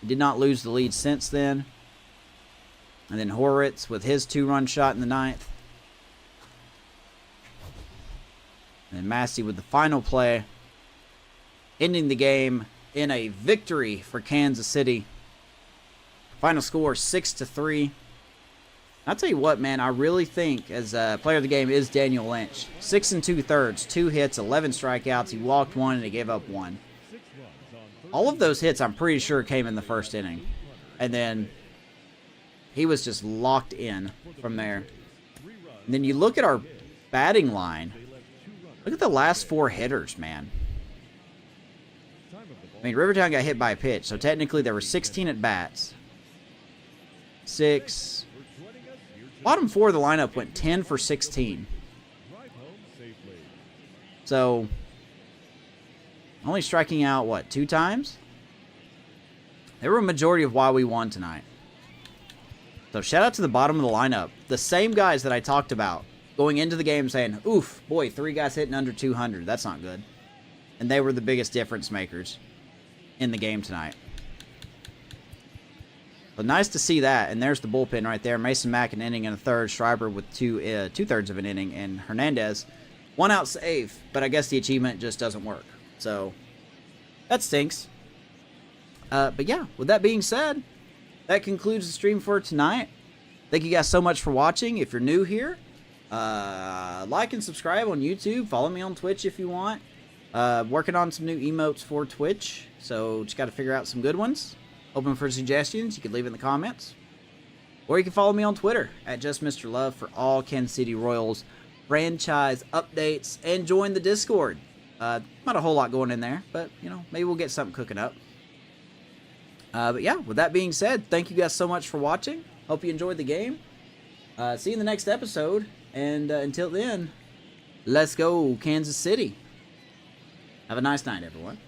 He did not lose the lead since then. And then Horwitz with his 2-run shot in the 9th. And then Massey with the final play, ending the game in a victory for Kansas City. Final score 6-3. I'll tell you what, man, I really think as a player of the game is Daniel Lynch. 6 2/3, 2 hits, 11 strikeouts. He walked 1 and he gave up 1. All of those hits I'm pretty sure came in the first inning. And then he was just locked in from there. And then you look at our batting line. Look at the last 4 hitters, man. I mean, Rivertown got hit by a pitch, so technically there were 16 at-bats. 6. Bottom 4 of the lineup went 10 for 16. So, only striking out, what, 2 times? They were a majority of why we won tonight. So, shout out to the bottom of the lineup. The same guys that I talked about going into the game saying, oof, boy, 3 guys hitting under 200. That's not good. And they were the biggest difference makers in the game tonight. But nice to see that. And there's the bullpen right there. Mason Mack an inning and a third. Schreiber with 2/3 of an inning. And Hernandez 1-out save. But I guess the achievement just doesn't work. So that stinks. But yeah, with that being said, that concludes the stream for tonight. Thank you guys so much for watching. If you're new here, like and subscribe on YouTube. Follow me on Twitch if you want. Working on some new emotes for Twitch, so just got to figure out some good ones. Open for suggestions. You can leave it in the comments, or you can follow me on Twitter at @JustMrLove for all Kansas City Royals franchise updates, and join the Discord. Not a whole lot going in there, but you know, maybe we'll get something cooking up. But yeah, with that being said, thank you guys so much for watching. Hope you enjoyed the game. See you in the next episode. And until then, let's go Kansas City. Have a nice night, everyone.